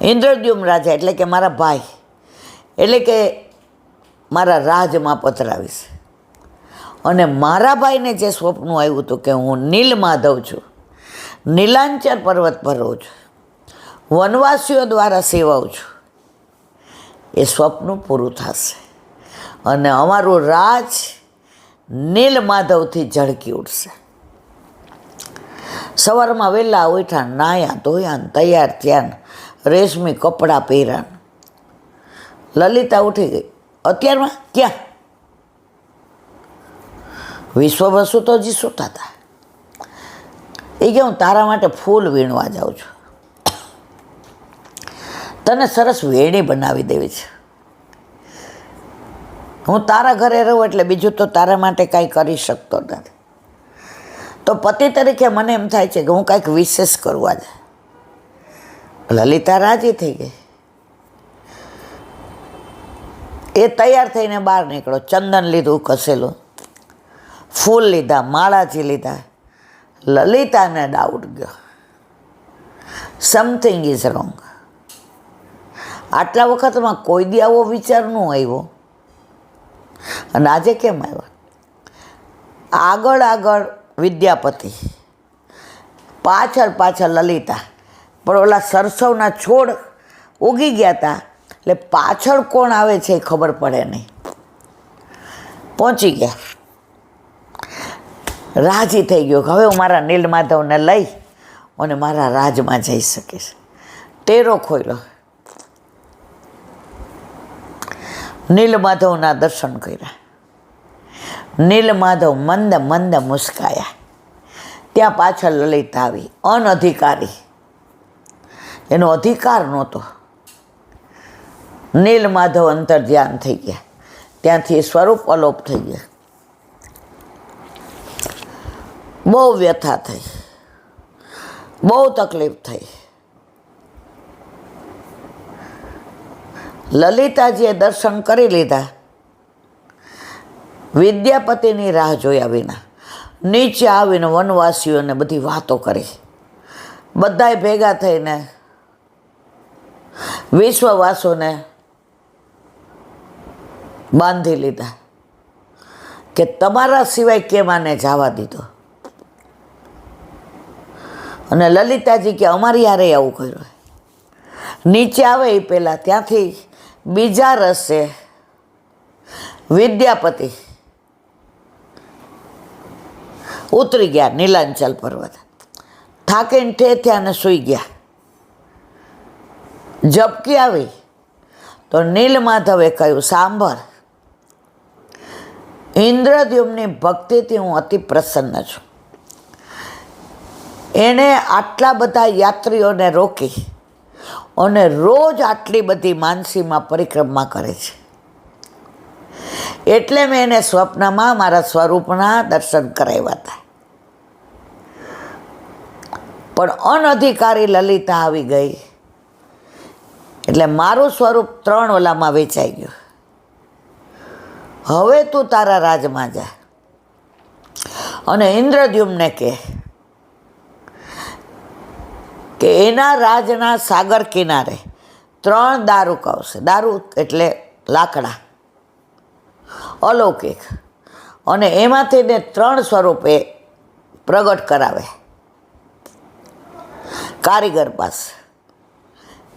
ઇન્દ્રદ્યુમ્ન રાજા, એટલે કે મારા ભાઈ, એટલે કે મારા રાજમાં પધરાવીશ. અને મારા ભાઈને જે સ્વપ્ન આવ્યું હતું કે હું નીલમાધવ છું, નીલાંચલ પર્વત પર રહું છું, વનવાસીઓ દ્વારા સેવાઉં છું, એ સ્વપ્ન પૂરું થશે અને અમારું રાજ નીલમાધવથી ઝળકી ઉઠશે. સવારમાં વહેલા ઉઠ્યા, નાહ્યા ધોયા, તૈયાર થયા, રેશમી કપડાં પહેર્યા. લલિતા ઉઠી ગઈ. અત્યારમાં ક્યાં? વિશ્વવસુ તો હજી સૂતા હતા. એ કે હું તારા માટે ફૂલ વીણવા જાઉં છું, તને સરસ વેણી બનાવી દેવી છે. હું તારા ઘરે રહું એટલે બીજું તો તારા માટે કાંઈ કરી શકતો નથી. તો પતિ તરીકે મને એમ થાય છે કે હું કાંઈક વિશેષ કરવા જાય. લલિતા રાજી થઈ ગઈ. એ તૈયાર થઈને બહાર નીકળો. ચંદન લીધું કસેલું, ફૂલ લીધા, માળાજી લીધા. લલિતાને ડાઉટ ગયો, સમથિંગ ઇઝ રોંગ. આટલા વખતમાં કોઈ દી આવો વિચાર ન આવ્યો અને આજે કેમ આવ્યો? આગળ આગળ વિદ્યાપતિ, પાછળ લલિતા. પણ ઓલા સરસવના છોડ ઉગી ગયા હતા એટલે પાછળ કોણ આવે છે એ ખબર પડે નહીં. પહોંચી ગયા, રાજી થઈ ગયો. હવે હું મારા નીલમાધવને લઈ અને મારા રાજમાં જઈ શકીશ. ટેરો ખોલ્યો, નીલમાધવના દર્શન કર્યા. નીલમાધવ મંદ મંદ મુસ્કાયા. ત્યાં પાછળ લલિતા આવી, અનઅધિકારી, એનો અધિકાર નહોતો. નીલમાધવ અંતર ધ્યાન થઈ ગયા. ત્યાંથી સ્વરૂપ અલોપ થઈ ગયા. બહુ વ્યથા થઈ, બહુ તકલીફ થઈ. લલિતાજીએ દર્શન કરી લીધા. વિદ્યાપતિની રાહ જોયા વિના નીચે આવીને વનવાસીઓને બધી વાતો કરી. બધાએ ભેગા થઈને વિશ્વવાસોને બાંધી લીધા કે તમારા સિવાય કેમ આને જવા દીધો. અને લલિતાજી કે અમારી હારે આવું કર્યું. નીચે આવે એ પહેલાં ત્યાંથી બીજા રસ્તે વિદ્યાપતિ ઉતરી ગયા નીલાંચલ પર્વત. થાકીને ઠેઠ્યા અને સૂઈ ગયા. ઝબકી આવી તો નીલમાધવે કહ્યું, સાંભળ, ઇન્દ્રદ્યુમ્નની ભક્તિથી હું અતિ પ્રસન્ન છું. એણે આટલા બધા યાત્રીઓને રોકી અને રોજ આટલી બધી માનસીમાં પરિક્રમા કરે છે. એટલે મેં એને સ્વપ્નમાં મારા સ્વરૂપના દર્શન કરાવ્યા હતા. પણ અનધિકારી લલિતા આવી ગઈ એટલે મારું સ્વરૂપ 3 ઓલામાં વેચાઈ ગયું. હવે તું તારા રાજમાં જા અને ઇન્દ્રદ્યુમ્નને કે એના રાજના સાગર કિનારે 3 દારૂક આવશે. દારૂ એટલે લાકડા, અલૌકિક, અને એમાંથી ને 3 સ્વરૂપે પ્રગટ કરાવે કારીગર પાસે.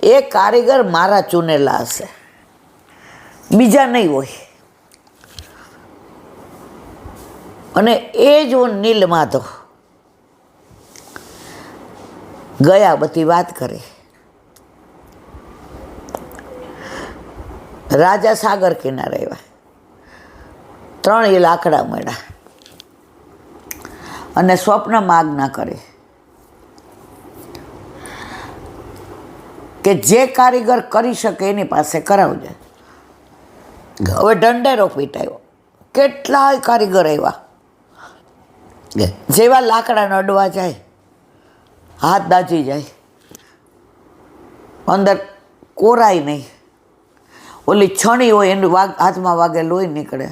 એ કારીગર મારા ચૂનેલા હશે, બીજા નહીં હોય. અને એ જ હું નીલમાધવ ગયા બધી વાત કરી. રાજા સાગર કિનારે આવ્યા. 3 લાકડા મળ્યા અને સ્વપ્નમાં આજ્ઞા કરી કે જે કારીગર કરી શકે એની પાસે કરાવજે. હવે ઢંઢેરો પીટાયો. કેટલાય કારીગર આવ્યા. જેવા લાકડા નડવા જાય હાથ દાજી જાય, અંદર કોરાય નહીં, ઓલી છણી હોય એનું હાથમાં વાગે લોહી નીકળે.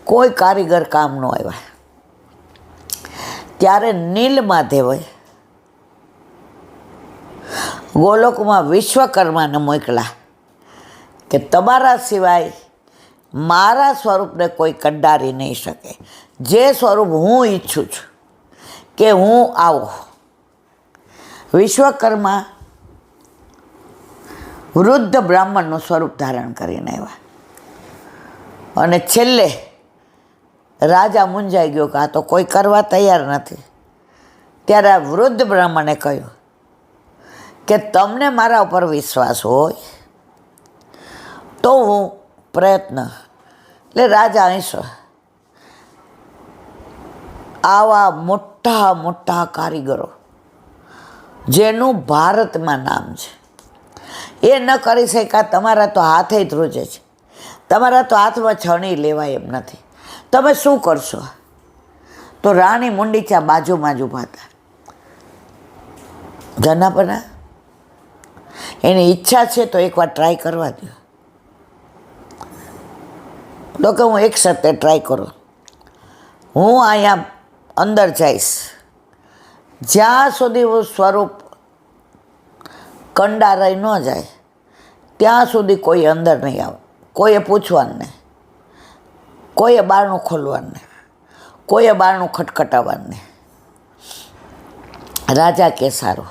કોઈ કારીગર કામ ન આવ્યા. ત્યારે નીલમાધવે ગોલોકમાં વિશ્વકર્માને મોકલ્યા કે તમારા સિવાય મારા સ્વરૂપને કોઈ કંડારી નહીં શકે. જે સ્વરૂપ હું ઈચ્છું છું કે હું આવો. વિશ્વકર્મા વૃદ્ધ બ્રાહ્મણનું સ્વરૂપ ધારણ કરીને આવ્યા. અને છેલ્લે રાજા મૂંઝાઈ ગયો કે આ તો કોઈ કરવા તૈયાર નથી. ત્યારે આ વૃદ્ધ બ્રાહ્મણે કહ્યું કે તમને મારા ઉપર વિશ્વાસ હોય તો હું પ્રયત્ન. એટલે રાજા અહીંશો આવા મોટા મોટા કારીગરો જેનું ભારતમાં નામ છે એ ન કરી શક્યા. તમારા તો હાથે ધ્રુજે છે, તમારા તો હાથમાં છણી લેવાય એમ નથી. તમે શું કરશો? તો રાણી મુંડીચા બાજુમાં જ ઊભા હતા. જનાપના એની ઈચ્છા છે તો એકવાર ટ્રાય કરવા દો. તો કે હું એક સાથે ટ્રાય કરું. હું અહીંયા અંદર જઈશ જ્યાં સુધી હું સ્વરૂપ કંડારાઈ ન જાય ત્યાં સુધી કોઈ અંદર નહીં આવે. કોઈએ પૂછવાનું નહીં, કોઈએ બારણું ખોલવાનું નહીં, કોઈએ બારણું ખટખટાવવાનું નહીં. રાજા કે સારું.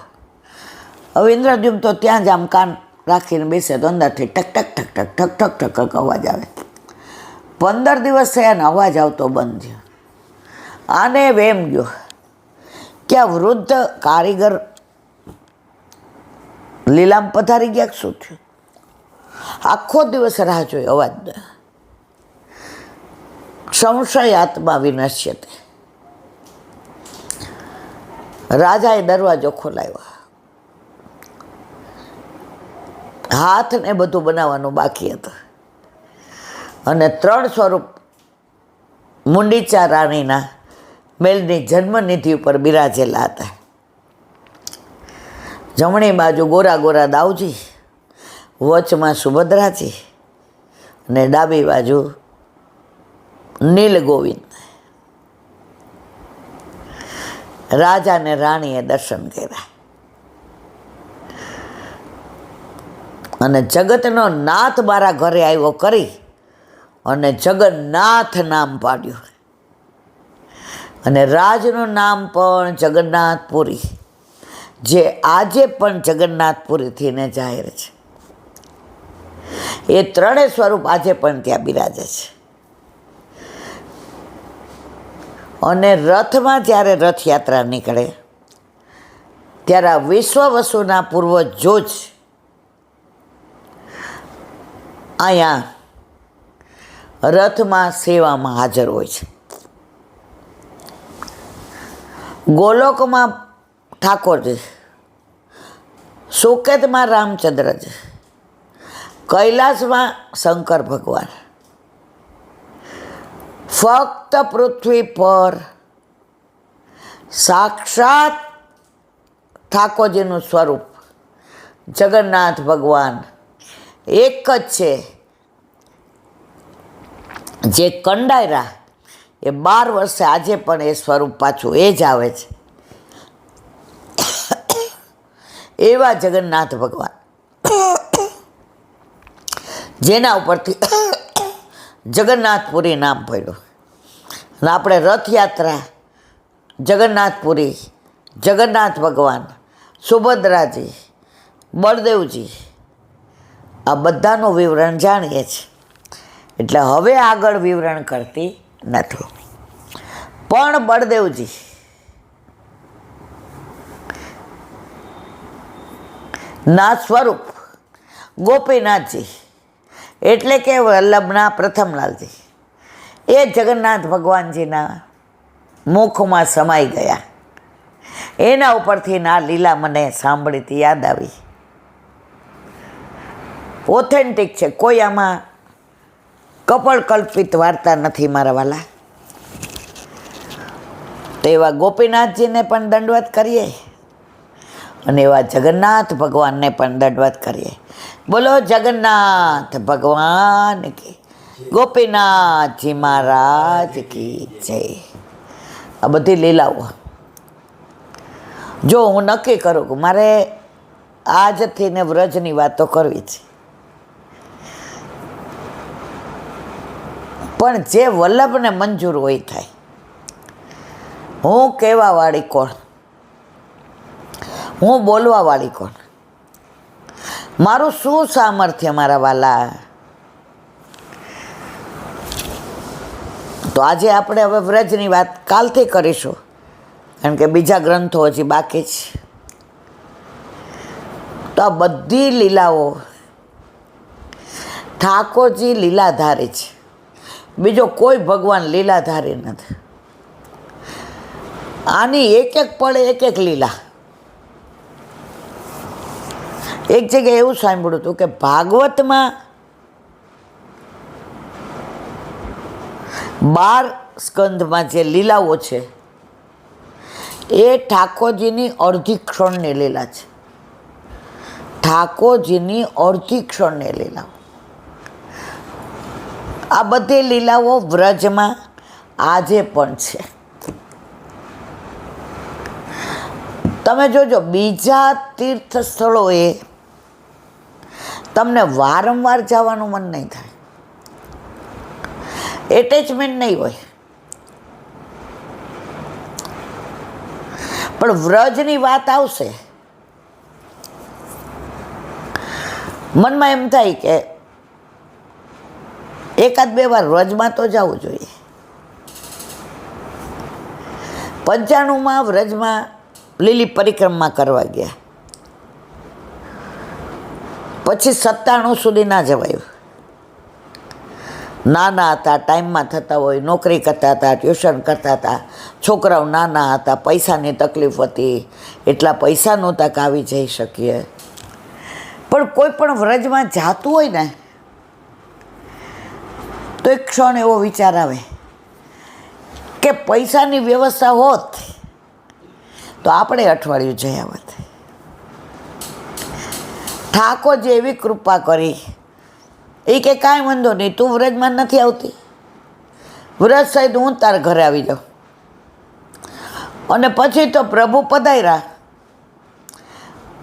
હવે ઇન્દ્રદ્યુમ્ન તો ત્યાં જ આમ કાન રાખીને બેસે તો અંદરથી ટક ટક ઠક ઠક ઠક ઠક ઠક અવાજ આવે. 15 દિવસ થયા ને અવાજ આવતો બંધ થયો. આને વેમ ગયો કે આ વૃદ્ધ કારીગર લીલામ પધારી ગયા શું થયું. આખો દિવસ રાહ જોઈ અવાજ. સંશયાત્મા વિનશ્યતે. રાજાએ દરવાજો ખોલાવ્યો. હાથ ને બધું બનાવવાનું બાકી હતું અને 3 સ્વરૂપ મુંડીચા રાણીના મેલની જન્મનિધિ ઉપર બિરાજેલા હતા. જમણી બાજુ ગોરા ગોરા દાઉજી, વચમાં સુભદ્રાજી અને ડાબી બાજુ નીલ ગોવિંદ. રાજા ને રાણીએ દર્શન કર્યા અને જગતનો નાથ મારા ઘરે આવ્યો કરી અને જગન્નાથ નામ પાડ્યું. અને રાજનું નામ પણ જગન્નાથપુરી, જે આજે પણ જગન્નાથપુરીથીને જાહેર છે. એ ત્રણેય સ્વરૂપ આજે પણ ત્યાં બિરાજે છે. અને રથમાં જ્યારે રથયાત્રા નીકળે ત્યારે આ વિશ્વવસુના પૂર્વજો જ અહીંયા રથમાં સેવામાં હાજર હોય છે. ગોલોકમાં ઠાકોરજી, સુકેતમાં રામચંદ્રજી, કૈલાસમાં શંકર ભગવાન, ફક્ત પૃથ્વી પર સાક્ષાત ઠાકોરજીનું સ્વરૂપ જગન્નાથ ભગવાન એક જ છે, જે કંડાયરા એ 12 વર્ષે આજે પણ એ સ્વરૂપ પાછું એ જ આવે છે. એવા જગન્નાથ ભગવાન, જેના ઉપરથી જગન્નાથપુરી નામ પડ્યું. અને આપણે રથયાત્રા, જગન્નાથપુરી, જગન્નાથ ભગવાન, સુભદ્રાજી, બળદેવજી, આ બધાનું વિવરણ જાણીએ છીએ. એટલે હવે આગળ વિવરણ કરતી નથી. પણ બળદેવજી ના સ્વરૂપ ગોપીનાથજી, એટલે કે વલ્લભના પ્રથમલાલજી, એ જગન્નાથ ભગવાનજીના મુખમાં સમાઈ ગયા. એના ઉપરથી ના લીલા મને સાંભળીથી યાદ આવી. ઓથેન્ટિક છે, કોઈ આમાં કપળકલ્પિત વાર્તા નથી મારા વાલા. તો એવા ગોપીનાથજીને પણ દંડવત કરીએ અને એવા જગન્નાથ ભગવાનને પણ દંડવત કરીએ. બોલો જગન્નાથ ભગવાન કી, ગોપીનાથજી મહારાજ કી જય. આ બધી લીલાઓ જો હું નક્કી કરું કે મારે આજથી ને વ્રજની વાતો કરવી છે, પણ જે વલ્લભને મંજૂર હોય થાય. હું કહેવાવાળી કોણ, હું બોલવાવાળી કોણ, મારું શું સામર્થ્ય મારા વાલા. તો આજે આપણે હવે વ્રજની વાત કાલથી કરીશું, કારણ કે બીજા ગ્રંથો હજી બાકી છે. તો આ બધી લીલાઓ ઠાકોરજી લીલાધારી છે, બીજો કોઈ ભગવાન લીલાધારી નથી. આની એક એક પળે એક એક લીલા. એક જગ્યાએ એવું સાંભળ્યું હતું કે ભાગવતમાં 12 સ્કંધમાં જે લીલાઓ છે એ ઠાકોરજીની અડધી ક્ષણની લીલા છે. ઠાકોરજીની અડધી ક્ષણની લીલાઓ. આ બધી લીલાઓ વ્રજમાં આજે પણ છે. તમે જોજો બીજા તીર્થ સ્થળોએ તમને વારંવાર જવાનું મન નહીં થાય, એટેચમેન્ટ નહીં હોય. પણ વ્રજની વાત આવશે, મનમાં એમ થાય કે એકાદ બે વાર વ્રજમાં તો જવું જોઈએ. 95માં વ્રજમાં લીલી પરિક્રમા કરવા ગયા, પછી 97 સુધી ના જવાયું. નાના હતા, ટાઈમમાં થતા હોય, નોકરી કરતા હતા, ટ્યુશન કરતા હતા, છોકરાઓ નાના હતા, પૈસાની તકલીફ હતી, એટલા પૈસા નહોતા કે આવી જઈ શકીએ. પણ કોઈ પણ વ્રજમાં જાતું હોય ને તો એક ક્ષણ એવો વિચાર આવે કે પૈસાની વ્યવસ્થા હોત તો આપણે અઠવાડિયું જઈ આવત. ઠાકોરજી એવી કૃપા કરી, એ કે કાંઈ વાંધો નહીં, તું વ્રજમાં નથી આવતી, વ્રજ સહિત હું તાર ઘરે આવી જાઉં. અને પછી તો પ્રભુ પધાર્યા.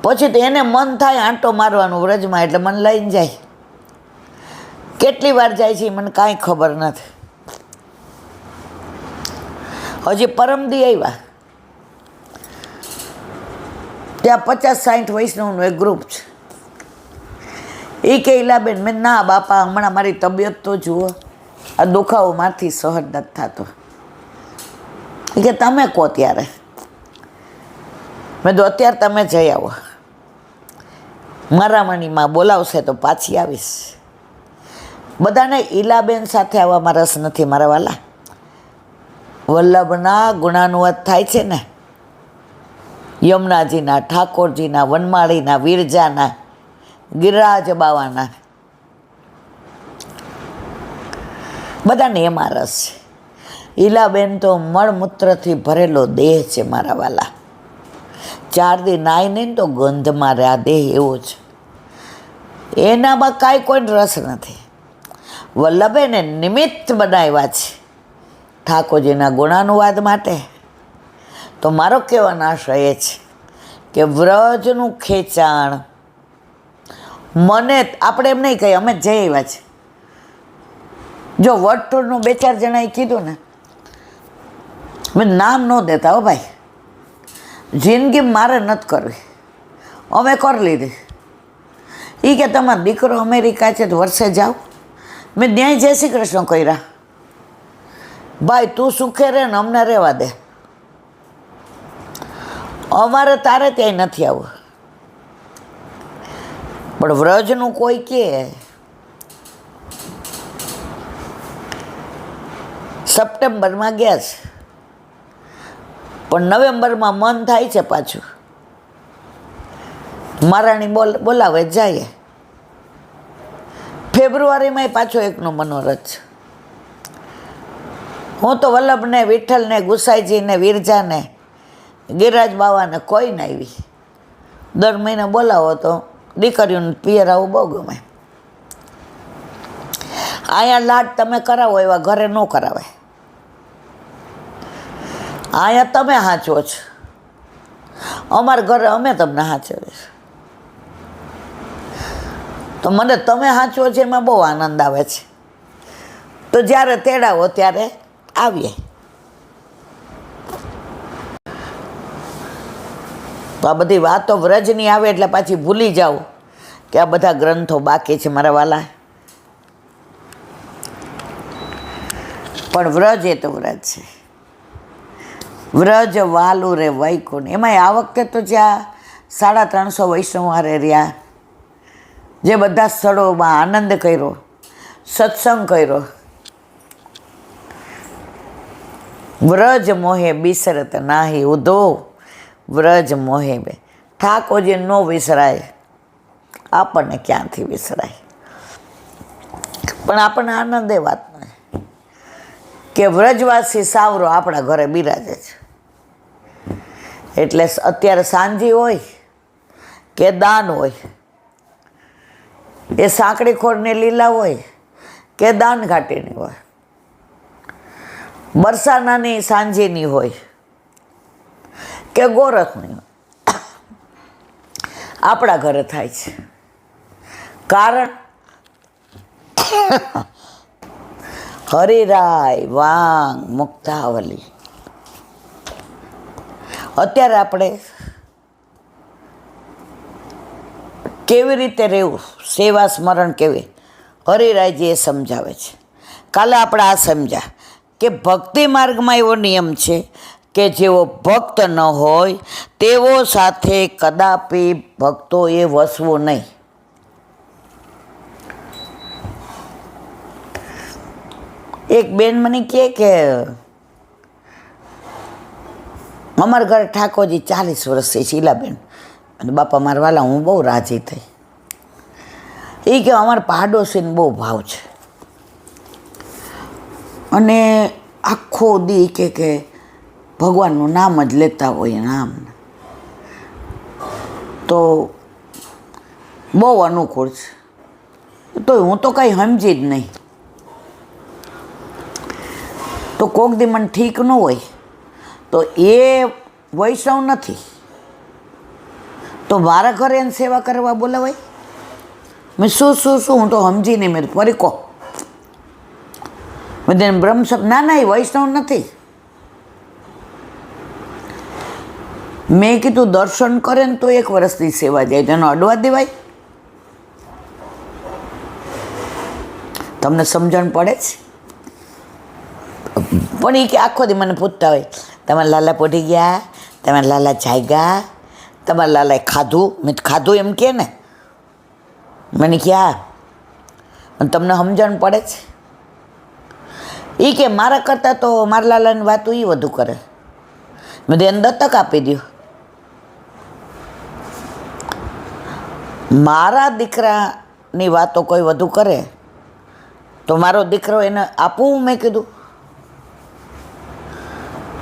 પછી તો એને મન થાય આંટો મારવાનું વ્રજમાં, એટલે મને લઈને જાય. કેટલી વાર જાય છે મને કાંઈ ખબર નથી. હજી પરમદી આવ્યા, ત્યાં 50-60 વૈષ્ણવનું એક ગ્રુપ છે. એ કે ઈલાબેન, મેં ના બાપા, હમણાં મારી તબિયત તો જુઓ, આ દુખાવો મારથી સહજ નથી થતો. એ કે તમે કહો ત્યારે. મેં તો અત્યારે તમે જઈ આવો, મારામાંની માં બોલાવશે તો પાછી આવીશ. બધાને ઈલાબેન સાથે આવવામાં રસ નથી મારા વાલા. વલ્લભના ગુણાનુવાદ થાય છે ને, યમુનાજીના, ઠાકોરજીના, વનમાળીના, વિરજાના, ગિરિરાજ બાવાના, બધાને એમાં રસ છે. ઈલાબેન તો મળમૂત્રથી ભરેલો દેહ છે મારા વાલા. 4 દી નાઈ નહીં તો ગંધ મારે આ દેહ એવો છે. એનામાં કાંઈ કોઈને રસ નથી. વલ્લભેને નિમિત્ત બનાવ્યા છે ઠાકોરજીના ગુણાનુવાદ માટે. તો મારો કહેવાનો આશય એ છે કે વ્રજનું ખેંચાણ મને, આપણે એમ નહીં કહીએ અમે જઈ આવ્યા છે. જો વટટુરનું 2-4 જણાએ કીધું ને, મેં નામ ન દેતા હો ભાઈ, જિંદગી મારે નથી કરવી, અમે કરી લીધી. એ કે તમારો દીકરો અમેરિકા છે તો વર્ષે જાઓ. મેં ન્યાય જય શ્રી કૃષ્ણ કર્યા. ભાઈ તું સુખે રહે ને અમને રહેવા દે, અમારે તારે ત્યાંય નથી આવું. પણ વ્રજનું કોઈ કે સપ્ટેમ્બરમાં ગયા છે, પણ નવેમ્બરમાં મન થાય છે પાછું. મહારાણી બોલાવે જાય. ફેબ્રુઆરીમાં પાછો એકનો મનોરથ છે. હું તો વલ્લભને, વિઠ્ઠલને, ગુસાઈજીને, વિરજાને, ગિરિરાજ બાવાને કોઈને આવી. દર મહિને બોલાવો તો દીકરીઓને પિયર આવું બહુ ગમે. અહીંયા લાડ તમે કરાવો એવા ઘરે ન કરાવે. અહીંયા તમે હાચવો છો, અમારા ઘરે અમે તમને હાચવીએ. તો મને તમે હાચવો છે એમાં બહુ આનંદ આવે છે. તો જ્યારે તેડાવો ત્યારે આવીએ. તો આ બધી વાતો વ્રજની આવે એટલે પાછી ભૂલી જાઓ કે આ બધા ગ્રંથો બાકી છે મારા વાલા. પણ વ્રજ એ તો વ્રજ છે. વ્રજ વાલું રે વૈકુંઠ. એમાંય આ વખતે તો જ્યાં 350 વૈષ્ણવ હારે રહ્યા, જે બધા સ્થળોમાં આનંદ કર્યો, સત્સંગ કર્યો. વ્રજ મોહે બિસરત નાહી ઉધો, વ્રજ મોહે બે. ઠાકોરજી ન વિસરાય, આપણને ક્યાંથી વિસરાય. પણ આપણને આનંદ એ વાત નહીં કે વ્રજવાસી સાવરો આપણા ઘરે બિરાજે છે. એટલે અત્યારે સાંજી હોય કે દાન હોય, એ સાંકડી ખોળની લીલા હોય કે દાન ઘાટીની હોય, બરસાનાની સાંજીની હોય કે ગોરખની હોય, આપણા ઘરે થાય છે. કારણ હરિરાય વાંગ મુક્તાવલી. અત્યારે આપણે કેવી રીતે રહેવું, સેવા સ્મરણ કેવી, હરિરાયજી એ સમજાવે છે. કાલે આપણે આ સમજ્યા કે ભક્તિ માર્ગમાં એવો નિયમ છે કે જેવો ભક્ત ન હોય તેવો સાથે કદાપી ભક્તોએ વસવું નહીં. એક બેન મને કહે કે અમારા ઘરે ઠાકોરજી 40 વર્ષથી શીલાબેન, અને બાપા મારા વાલા હું બહુ રાજી થઈ. એ કે અમારા પાડોશીને બહુ ભાવ છે, અને આખો દી કે ભગવાનનું નામ જ લેતા હોય. નામ તો બહુ અનુકૂળ છે. તો હું તો કંઈ સમજી જ નહીં. તો કોક દી મને ઠીક ન હોય તો એ વૈષ્ણવ નથી તો મારા ઘરે એને સેવા કરવા બોલાવાય? મેં શું હું તો સમજી નહીં. મેં ફરી કહો મેં તેને બ્રહ્મ ના ના, એ વૈષ્ણવ નથી. મેં કીધું દર્શન કરે ને તો 1 વર્ષની સેવા જાય, તેનો અડવા દેવાય? તમને સમજણ પડે છે? પણ એ કે આખો દી મને પૂછતા હોય, તમારા લાલા પોઢી ગયા, તમારા લાલા જાગ્યા, તમારા લાલાએ ખાધું? મેં ખાધું એમ કે ને. મને ક્યાં તમને સમજણ પડે છે? એ કે મારા કરતાં તો મારા લાલાની વાતો એ વધુ કરે. મેં એને દત્તક આપી દો. મારા દીકરાની વાતો કોઈ વધુ કરે તો મારો દીકરો એને આપવું? મેં કીધું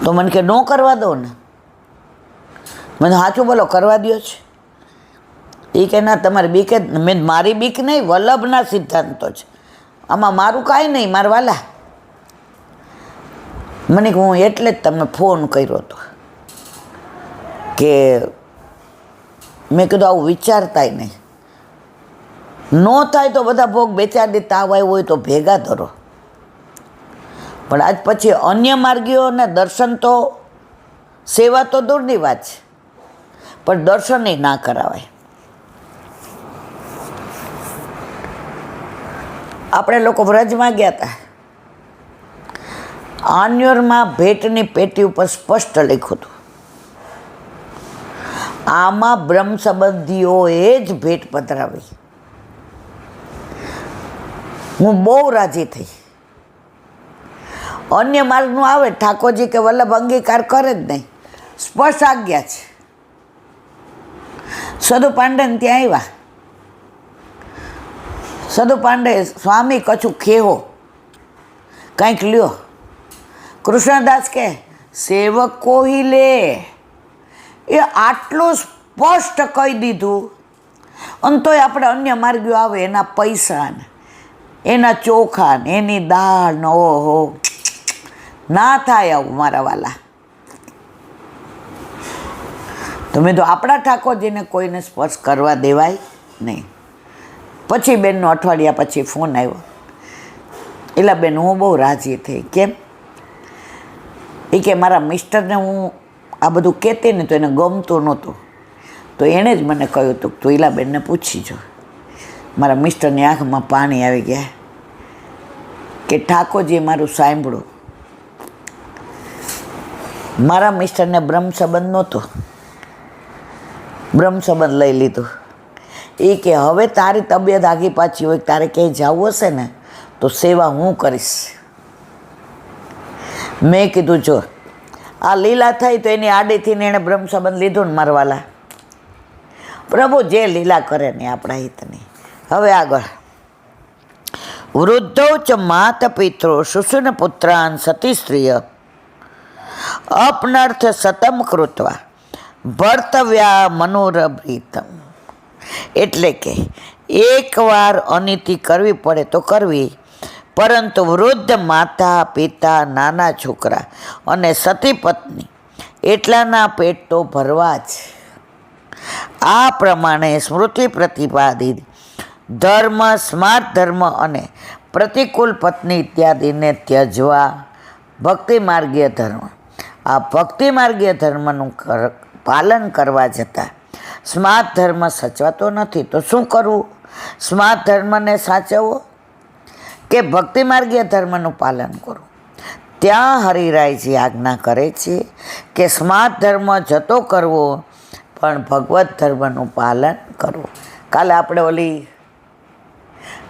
તો મને કે ન કરવા દો ને. મને સાચું બોલો, કરવા દો છે? એ કે ના, તમારી બીક જ. મેં મારી બીક નહીં, વલ્લભના સિદ્ધાંતો છે આમાં, મારું કાંઈ નહીં. મારા વાલા મને કે હું એટલે જ તમને ફોન કર્યો હતો કે મેં કીધું આવું વિચારતાય નહીં. ન થાય તો બધા ભોગ 2-4 દી તાવ આવ્યો હોય તો ભેગા ધરો, પણ આજ પછી અન્ય માર્ગીઓને દર્શન તો, સેવા તો દૂરની વાત છે, પણ દર્શન ના કરાવાય. આપણે લોકો વ્રજમાં ગયા હતા, આન્યોરમાં ભેટની પેટી ઉપર સ્પષ્ટ લખ્યું હતું, આમાં બ્રહ્મ સંબંધીઓએ જ ભેટ પધરાવી. હું બહુ રાજી થઈ. અન્ય માર્ગનું આવે ઠાકોરજી કે વલ્લભ અંગીકાર કરે જ નહીં, સ્પષ્ટ આજ્ઞા છે. સદુ પાંડેને ત્યાં આવ્યા. સદુ પાંડે, સ્વામી કછું ખેહો, કંઈક લ્યો. કૃષ્ણદાસ કે સેવક કોઈ લે. એ આટલું સ્પષ્ટ કહી દીધું, અને તોય આપણે અન્ય માર્ગીઓ આવે એના પૈસા ને એના ચોખા ને એની દાળ ને, ઓહો, ના થાય આવું મારા વાલા. તમે તો આપણા ઠાકોરજીને કોઈને સ્પર્શ કરવા દેવાય નહીં. પછી બેનનો અઠવાડિયા પછી ફોન આવ્યો, એલા બેન હું બહુ રાજી થઈ. કેમ? એ કે મારા મિસ્ટરને હું આ બધું કહેતી ને તો એને ગમતું નહોતું, તો એણે જ મને કહ્યું હતું તો ઈલાબેનને પૂછી જો. મારા મિસ્ટરની આંખમાં પાણી આવી ગયા કે ઠાકોરજીએ મારું સાંભળ્યું. મારા મિસ્ટરને બ્રહ્મ સંબંધ નહોતો, બ્રહ્મ સંબંધ લઈ લીધું. એ કે હવે તારી તબિયત આગી પાછી હોય, તારે ક્યાંય જવું હશે ને તો સેવા હું કરીશ. મેં કીધું જો આ લીલા થઈ તો એની આડીથી એણે બ્રહ્મ સંબંધ લીધો ને મારવાલા. પ્રભુ જે લીલા કરે ને આપણા હિતની. હવે આગળ, વૃદ્ધો ચ માત પિત્રો શુશુન પુત્રાન સતી સ્ત્રીય અપનર્થ સતમ કૃત્વા ભર્તવ્યા મનોરભિતમ. એટલે કે એકવાર અનીતિ કરવી પડે તો કરવી, પરંતુ વૃદ્ધ માતા પિતા, નાના છોકરા અને સતી પત્ની એટલાના પેટ તો ભરવા જ. આ પ્રમાણે સ્મૃતિ પ્રતિપાદિત ધર્મ, સ્માર્ત ધર્મ અને પ્રતિકૂળ પત્ની ઇત્યાદિને ત્યજવા ભક્તિ માર્ગીય ધર્મ. આ ભક્તિ માર્ગીય ધર્મનું પાલન કરવા જતાં સ્માર્ત ધર્મ સચવાતો નથી. તો શું કરવું? સ્માર્ત ધર્મને સાચવવો કે ભક્તિ માર્ગીય ધર્મનું પાલન કરવું? ત્યાં હરિરાયજી આજ્ઞા કરે છે કે સ્માર્ત ધર્મ જતો કરવો પણ ભગવત ધર્મનું પાલન કરવું. કાલે આપણે ઓલી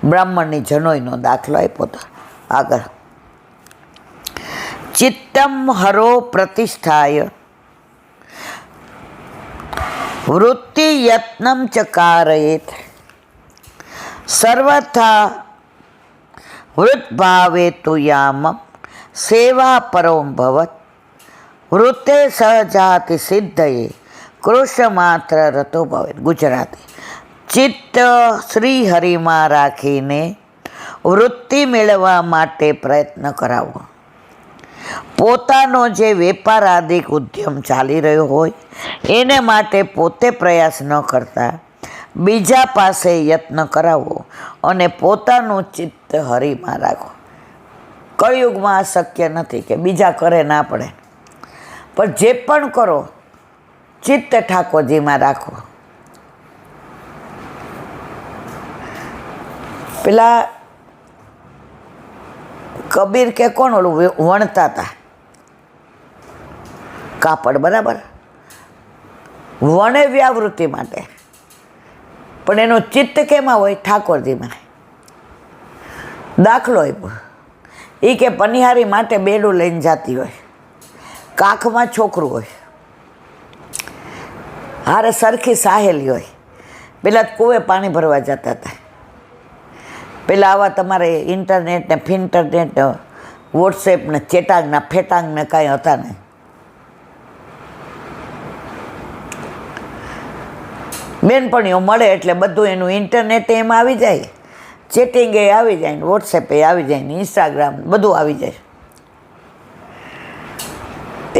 બ્રાહ્મણની જનોઈનો દાખલો આપ્યો હતો. આગળ, ચિત્તમ હરો પ્રતિષ્ઠાય વૃત્તિ યત્નમ ચકારયેત સર્વથા વૃત્ભાવે તુ યામ સેવા પરોમ ભવત વૃત્તે સહજાતિ સિદ્ધયે કૃષ્ણ માત્ર રતો ભવે. ગુજરાતી. ચિત્ત શ્રી હરિમાં રાખીને વૃત્તિ મેળવવા માટે પ્રયત્ન કરાવો. પોતાનો જે વેપાર આદિક ઉદ્યમ ચાલી રહ્યો હોય એને માટે પોતે પ્રયાસ ન કરતા બીજા પાસે યત્ન કરાવો અને પોતાનું ચિત્ત હરિમાં રાખો. કળિયુગમાં આ શક્ય નથી કે બીજા કરે ના પડે, પણ જે પણ કરો ચિત્ત ઠાકોરજીમાં રાખો. પેલા કબીર કે કોણ ઓલું વણતા હતા કાપડ, બરાબર, વણે વ્યાવૃત્તિ માટે, પણ એનો ચિત્ત કેમાં હોય? ઠાકોરજીમાં. દાખલો આપ્યો, એ કે પનિહારી માટે બેડું લઈને જતી હોય, કાખમાં છોકરું હોય, હારે સરખી સાહેલી હોય. પેલા કૂવે પાણી ભરવા જતા હતા. પેલા આવા તમારે ઇન્ટરનેટ ને ફિન્ટરનેટ ને વોટ્સએપ ને ચેટાંગ ને ફેટાંગ ને કાંઈ હતા નહીં. બેનપણીઓ મળે એટલે બધું એનું ઇન્ટરનેટ એમાં આવી જાય, ચેટિંગ એ આવી જાય, વોટ્સએપ એ આવી જાય, ઇન્સ્ટાગ્રામ બધું આવી જાય.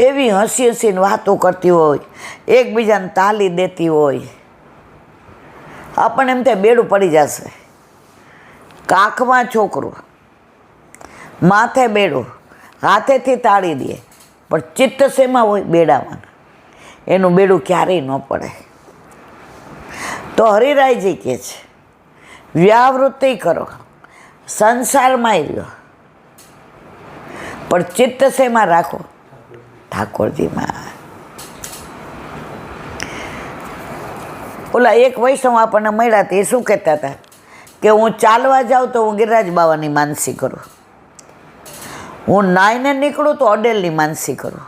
એવી હસી હસીને વાતો કરતી હોય, એકબીજાને તાલી દેતી હોય. આપણને એમ થાય બેડું પડી જશે. કાખમાં છોકરું, માથે બેડું, હાથેથી તાળી દે, પણ ચિત્ત શેમાં હોય? બેડામાં. એનું બેડું ક્યારેય ન પડે. તો હરિરાયજી કહે છે વ્યાવૃત્તિ કરો, સંસારમાં રહ્યો, પણ ચિત્ત શેમાં રાખો? ઠાકોરજીમાં. ઓલા એક વૈષ્ણવ આપણને મળ્યા હતા, એ શું કહેતા હતા કે હું ચાલવા જાઉં તો હું ગિરિરાજ બાવાની માનસી કરું, હું નાઈને નીકળું તો અડેલની માનસી કરું,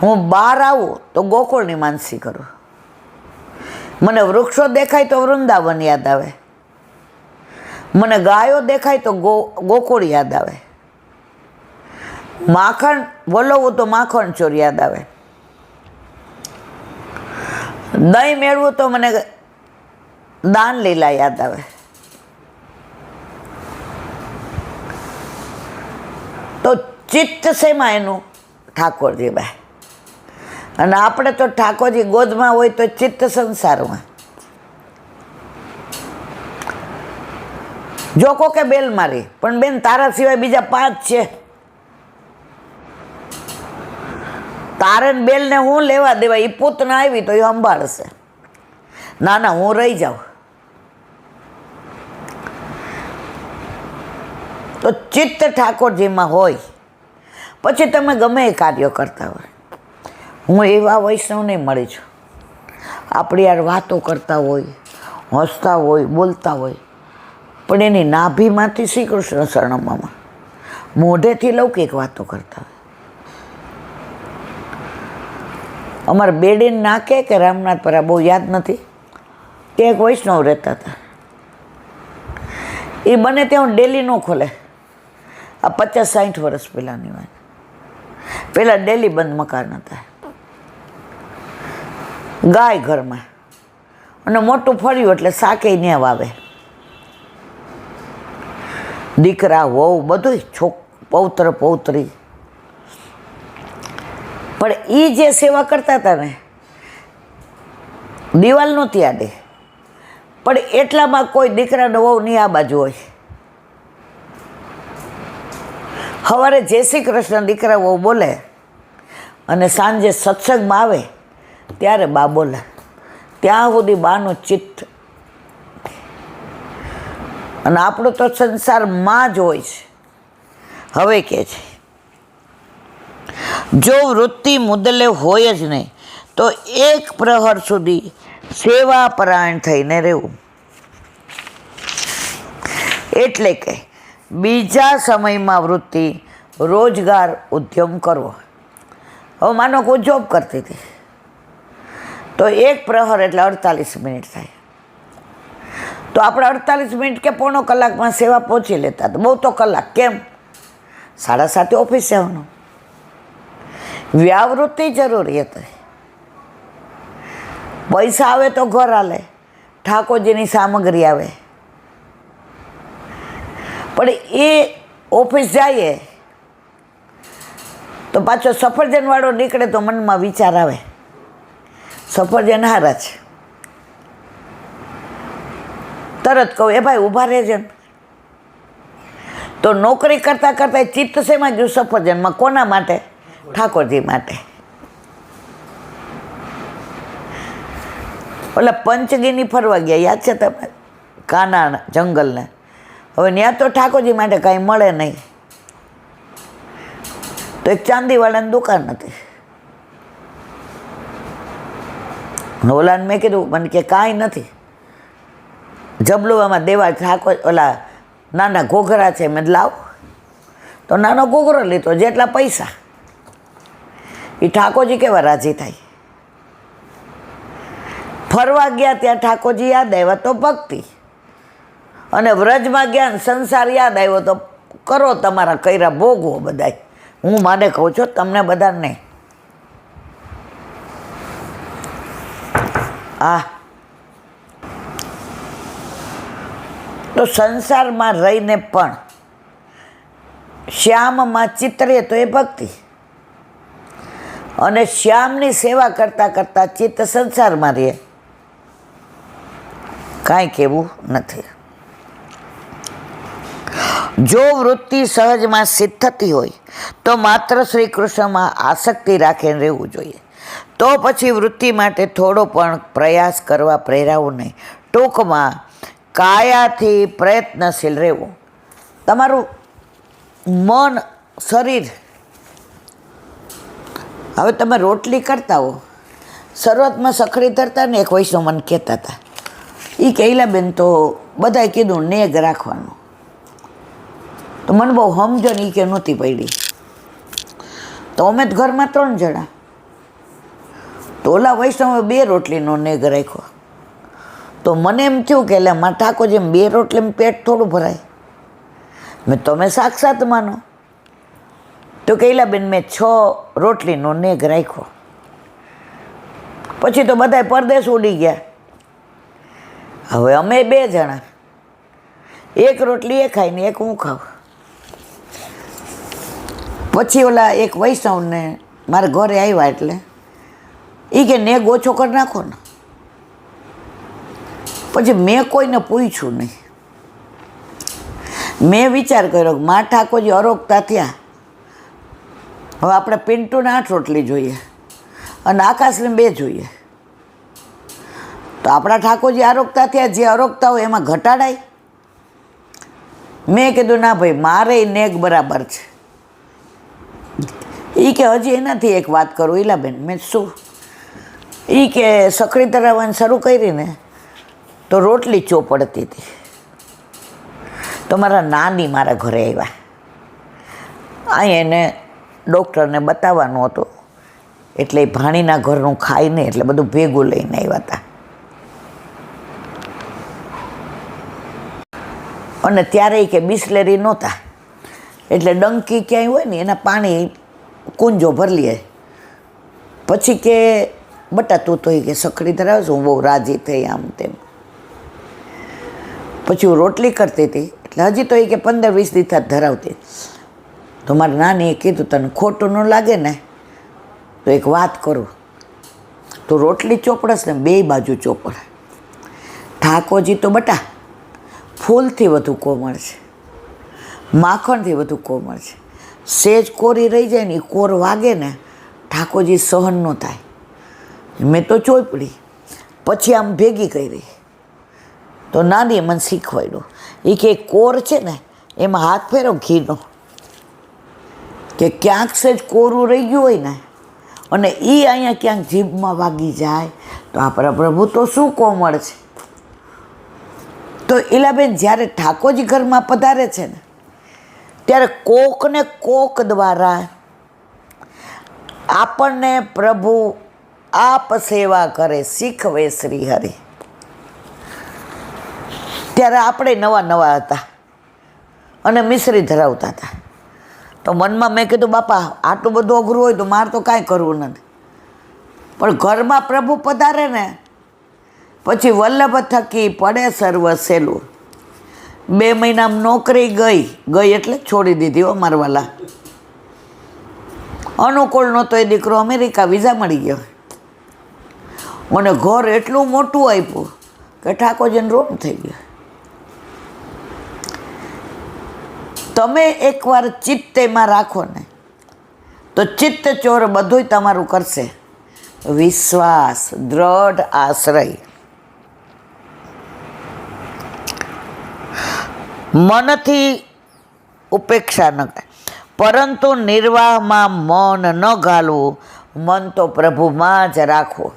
હું બહાર આવું તો ગોકુળની માનસી કરું, મને વૃક્ષો દેખાય તો વૃંદાવન યાદ આવે, મને ગાયો દેખાય તો ગોકુળ યાદ આવે, માખણ વલોવું તો માખણ ચોર યાદ આવે, દહીં મેળવું તો મને દાન લીલા યાદ આવે. તો ચિત્ત શેમાં એનું? ઠાકોરજીમાં. અને આપણે તો ઠાકોરજી ગોદમાં હોય તો ચિત્ત સંસારમાં. જો કોકે બેલ મારી, પણ બેન તારા સિવાય બીજા 5 છે, તારે બેલને હું લેવા દેવા? એ પૂતના આવી તો એ સંભાળશે. ના ના, હું રહી જાઉં. તો ચિત્ત ઠાકોરજીમાં હોય પછી તમે ગમે એ કાર્ય કરતા હોય. હું એવા વૈષ્ણવને મળી છું, આપણી યાર વાતો કરતા હોય, હસતા હોય, બોલતા હોય, પણ એની નાભીમાંથી શ્રી કૃષ્ણ શરણમાં, મોઢેથી લૌકિક વાતો કરતા હોય. અમારે બેડીને નાકે કે રામનાથપરા બહુ યાદ નથી, તે એક વૈષ્ણવ રહેતા હતા. એ બને ત્યાં ડેલી ન ખોલે. આ 50-60 વર્ષ પહેલાંની વાત. પહેલાં ડેલી બંધ મકાન હતા, ગાય ઘરમાં, અને મોટું ફળ્યું એટલે શાકે ત્યાં વાવે, દીકરા વહુ બધું પૌત્ર પૌત્રી. પણ એ જે સેવા કરતા હતા ને, દિવાલ નહોતી આડે, પણ એટલામાં કોઈ દીકરાનો વહુ નહીં આ બાજુ હોય. સવારે જય શ્રી કૃષ્ણ દીકરા વહુ બોલે, અને સાંજે સત્સંગમાં આવે ત્યારે બા બોલે. ત્યાં સુધી બાનું ચિત્ત. અને આપણો તો સંસારમાં જ હોય છે. હવે કે છે જો વૃત્તિ મુદલે હોય જ નહીં તો એક પ્રહર સુધી સેવા પરાયણ થઈને રહેવું. એટલે કે બીજા સમયમાં વૃત્તિ, રોજગાર, ઉદ્યમ કરવો. હવે માનો કોઈ જોબ કરતી હતી તો એક પ્રહર એટલે 48 મિનિટ થાય, તો આપણે 48 મિનિટ કે પોણો કલાકમાં સેવા પહોંચી લેતા હતા. બહુ તો કલાક. કેમ? 7:30 ઓફિસે આવવાનું. વ્યાવૃત્તિ જરૂરી હતી. પૈસા આવે તો ઘર હાલે, ઠાકોરજીની સામગ્રી આવે, પણ એ ઓફિસ જાય તો પાછો સફરજનવાળો નીકળે તો મનમાં વિચાર આવે સફરજન હારા છે, તરત કહું એ ભાઈ ઊભા રહેજે ને. તો નોકરી કરતાં કરતાં ચિત્ત શેમાં ગયું? સફરજનમાં. કોના માટે? ઠાકોરજી માટે. ઓલા પંચગીની ફરવા ગયા, યાદ છે તમે? કાના જંગલને. હવે ત્યાં તો ઠાકોરજી માટે કાંઈ મળે નહીં, તો એક ચાંદીવાળાની દુકાન હતી. ઓલાને મેં કીધું, મને કે કાંઈ નથી, જબલુવામાં દેવા ઠાકોર ઓલા નાના ઘોઘરા છે. મેં લાવ, તો નાનો ઘોઘરો લીધો, જેટલા પૈસા. એ ઠાકોરજી કેવા રાજી થાય. ફરવા ગયા ત્યાં ઠાકોરજી યાદ આવ્યા તો ભક્તિ, અને વ્રજમાં ગયા ને સંસાર યાદ આવ્યો તો કરો તમારા કર્યા ભોગવો બધાય. હું માને કહું છું, તમને બધા નહીં. તો સંસારમાં રહીને પણ શ્યામમાં ચિતરે તો એ ભક્તિ, અને શ્યામની સેવા કરતાં કરતાં ચિત્ત સંસારમાં રહે, કાંઈ કહેવું નથી. જો વૃત્તિ સહજમાં સિદ્ધ થતી હોય તો માત્ર શ્રી કૃષ્ણમાં આસક્તિ રાખીને રહેવું જોઈએ. તો પછી વૃત્તિ માટે થોડો પણ પ્રયાસ કરવા પ્રેરાવું નહીં. ટૂંકમાં કાયાથી પ્રયત્નશીલ રહેવું. તમારું મન, શરીર. હવે તમે રોટલી કરતા હો, શરૂઆતમાં સખડી ધરતા ને એક વૈષ્ણવ મને કહેતા હતા, એ કહેલાબેન તો બધાએ કીધું નેગ રાખવાનું, તો મને બહુ સમજણ એ કે નહોતી પડી. તો અમે જ ઘરમાં 3 જણા, તો ઓલા વૈષ્ણવે 2 રોટલીનો નેગ રાખ્યો. તો મને એમ થયું કે એટલે મારા ઠાકોરજી 2 રોટલીમાં પેટ થોડું ભરાય. મેં તમે સાક્ષાત માનો. તો કહેલા બેન મેં 6 રોટલીનો નેગ રાખ્યો. પછી તો બધાય પરદેશ ઉડી ગયા. હવે અમે 2 જણા, 1 રોટલી એ ખાય ને 1 હું ખાઉં. પછી ઓલા એક વૈષ્ણવને મારા ઘરે આવ્યા, એટલે એ કે નેગ ઓછો કરી નાખો ને. પછી મેં કોઈને પૂછ્યું નહીં. મેં વિચાર કર્યો કે મા ઠાકોરજી અરોગતા થયા, હવે આપણે પિન્ટુને 8 રોટલી જોઈએ અને આકાશને 2 જોઈએ. તો આપણા ઠાકોરજી આરોગતા થયા, જે અરોગતા હોય એમાં ઘટાડાય. મેં કીધું ના ભાઈ, મારે નેગ બરાબર છે. એ કે હજી એનાથી એક વાત કરું ઈલાબેન. મેં શું? એ કે સખડી તરાવવાની શરૂ કરીને તો રોટલી ચોપડતી હતી. તો મારા નાની મારા ઘરે આવ્યા. અહીં એને ડૉક્ટરને બતાવવાનું હતું, એટલે એ ભાણીના ઘરનું ખાઈને એટલે બધું ભેગું લઈને આવ્યા હતા. અને ત્યારે એ કે બિસ્લેરી નહોતા, એટલે ડંકી ક્યાંય હોય ને એના પાણી કુંજો ભરી લે. પછી કે બટા તું તો એ કે સખડી ધરાવે છું. હું બહુ રાજી થઈ આમ તેમ. પછી હું રોટલી કરતી હતી, એટલે હજી તો એ કે 15-20 દિવસ ધરાવતી. તો મારી નાનીએ કીધું તને ખોટું ન લાગે ને તો એક વાત કરું, તો રોટલી ચોપડસ ને 2 બાજુ ચોપડ. ઠાકોરજી તો બટા ફૂલથી વધુ કોમળ છે, માખણથી વધુ કોમળ છે. સેજ કોરી રહી જાય ને, એ કોર વાગે ને ઠાકોરજી સહન ન થાય. મેં તો ચોપડી પછી આમ ભેગી કરી. તો નાનીએ મને શીખવાડ્યું. એ કે કોર છે ને એમાં હાથ ફેરો ઘીનો, કે ક્યાંક સેજ કોરું રહી ગયું હોય ને અને એ અહીંયા ક્યાંક જીભમાં વાગી જાય તો આપણા પ્રભુ તો શું કોમળ છે. તો ઈલાબેન જ્યારે ઠાકોરજી ઘરમાં પધારે છે ને, ત્યારે કોક ને કોક દ્વારા આપણને પ્રભુ આપ સેવા કરે, શીખવે શ્રી હરિ. ત્યારે આપણે નવા હતા અને મિશ્રી ધરાવતા હતા. તો મનમાં મેં કીધું બાપા આટલું બધું અઘરું હોય તો મારે તો કાંઈ કરવું નથી. પણ ઘરમાં પ્રભુ પધારે ને પછી વલ્લભ થકી પડે સર્વ સહેલું. 2 મહિનામાં નોકરી ગઈ એટલે છોડી દીધી હો મારવાલા. અનુકૂળ નહોતો એ દીકરો અમેરિકા વિઝા મળી ગયો અને ઘર એટલું મોટું આપ્યું કે ઠાકોરજીને રોમ થઈ ગયો. તમે એકવાર ચિત્ત એમાં રાખો ને તો ચિત્ત ચોર બધુંય તમારું કરશે. વિશ્વાસ, દ્રઢ આશ્રય, મનથી ઉપેક્ષા ન કરે, પરંતુ નિર્વાહમાં મન ન ઘાલવું, મન તો પ્રભુમાં જ રાખો.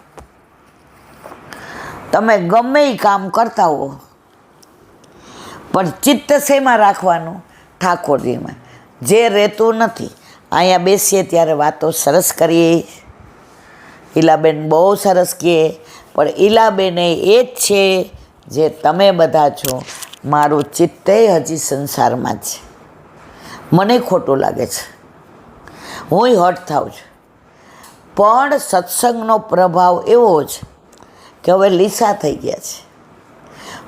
તમે ગમે એ કામ કરતા હો પણ ચિત્ત શેમાં રાખવાનું? ઠાકોરજીમાં. જે રહેતું નથી. અહીંયા બેસીએ ત્યારે વાતો સરસ કરીએ, ઈલાબેન બહુ સરસ કહે, પણ ઈલાબેને એ જ છે જે તમે બધા છો. મારું ચિત્તે હજી સંસારમાં છે. મને ખોટું લાગે છે, હું હટ થાઉં છું, પણ સત્સંગનો પ્રભાવ એવો છે કે હવે લીસા થઈ ગયા છે.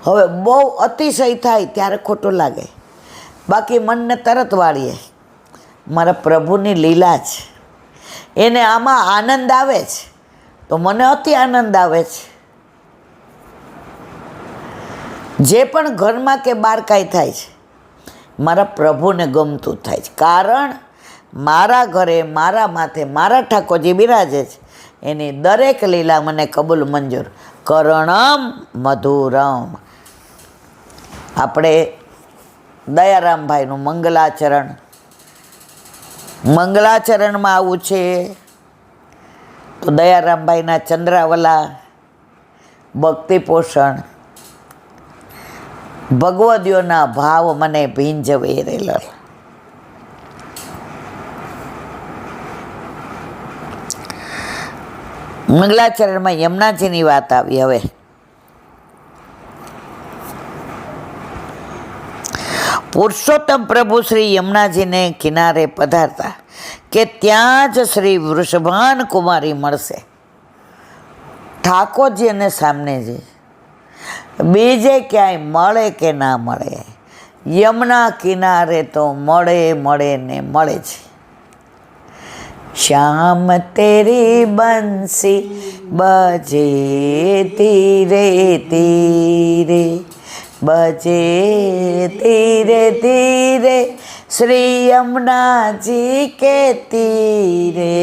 હવે બહુ અતિશય થાય ત્યારે ખોટું લાગે, બાકી મનને તરત વાળીએ. મારા પ્રભુની લીલા છે, એને આમાં આનંદ આવે છે તો મને અતિ આનંદ આવે છે. જે પણ ઘરમાં કે બહાર કાંઈ થાય છે મારા પ્રભુને ગમતું થાય છે, કારણ મારા ઘરે મારા માથે મારા ઠાકોરજી બિરાજે છે. એની દરેક લીલા મને કબૂલ મંજૂર. કરણમ મધુરમ. આપણે દયારામભાઈનું મંગલાચરણમાં આવું છે તો દયારામભાઈના ચંદ્રાવલા, ભક્તિ પોષણ, ભગવદીઓના ભાવ મને ભીંજવે રહેલા. મંગલાચરણમાં યમુનાજીની વાત આવી. હવે પુરુષોત્તમ પ્રભુ શ્રી યમુનાજીને કિનારે પધારતા કે ત્યાં જ શ્રી વૃષભાન કુમારી મળશે. ઠાકોરજી અને સામનેજી બીજે ક્યાંય મળે કે ના મળે, યમુના કિનારે તો મળે ને મળે છે. શ્યામ તેરી બંસી બજે ધીરે ધીરે, બજે ધીરે ધીરે શ્રી યમુનાજી કે તીરે.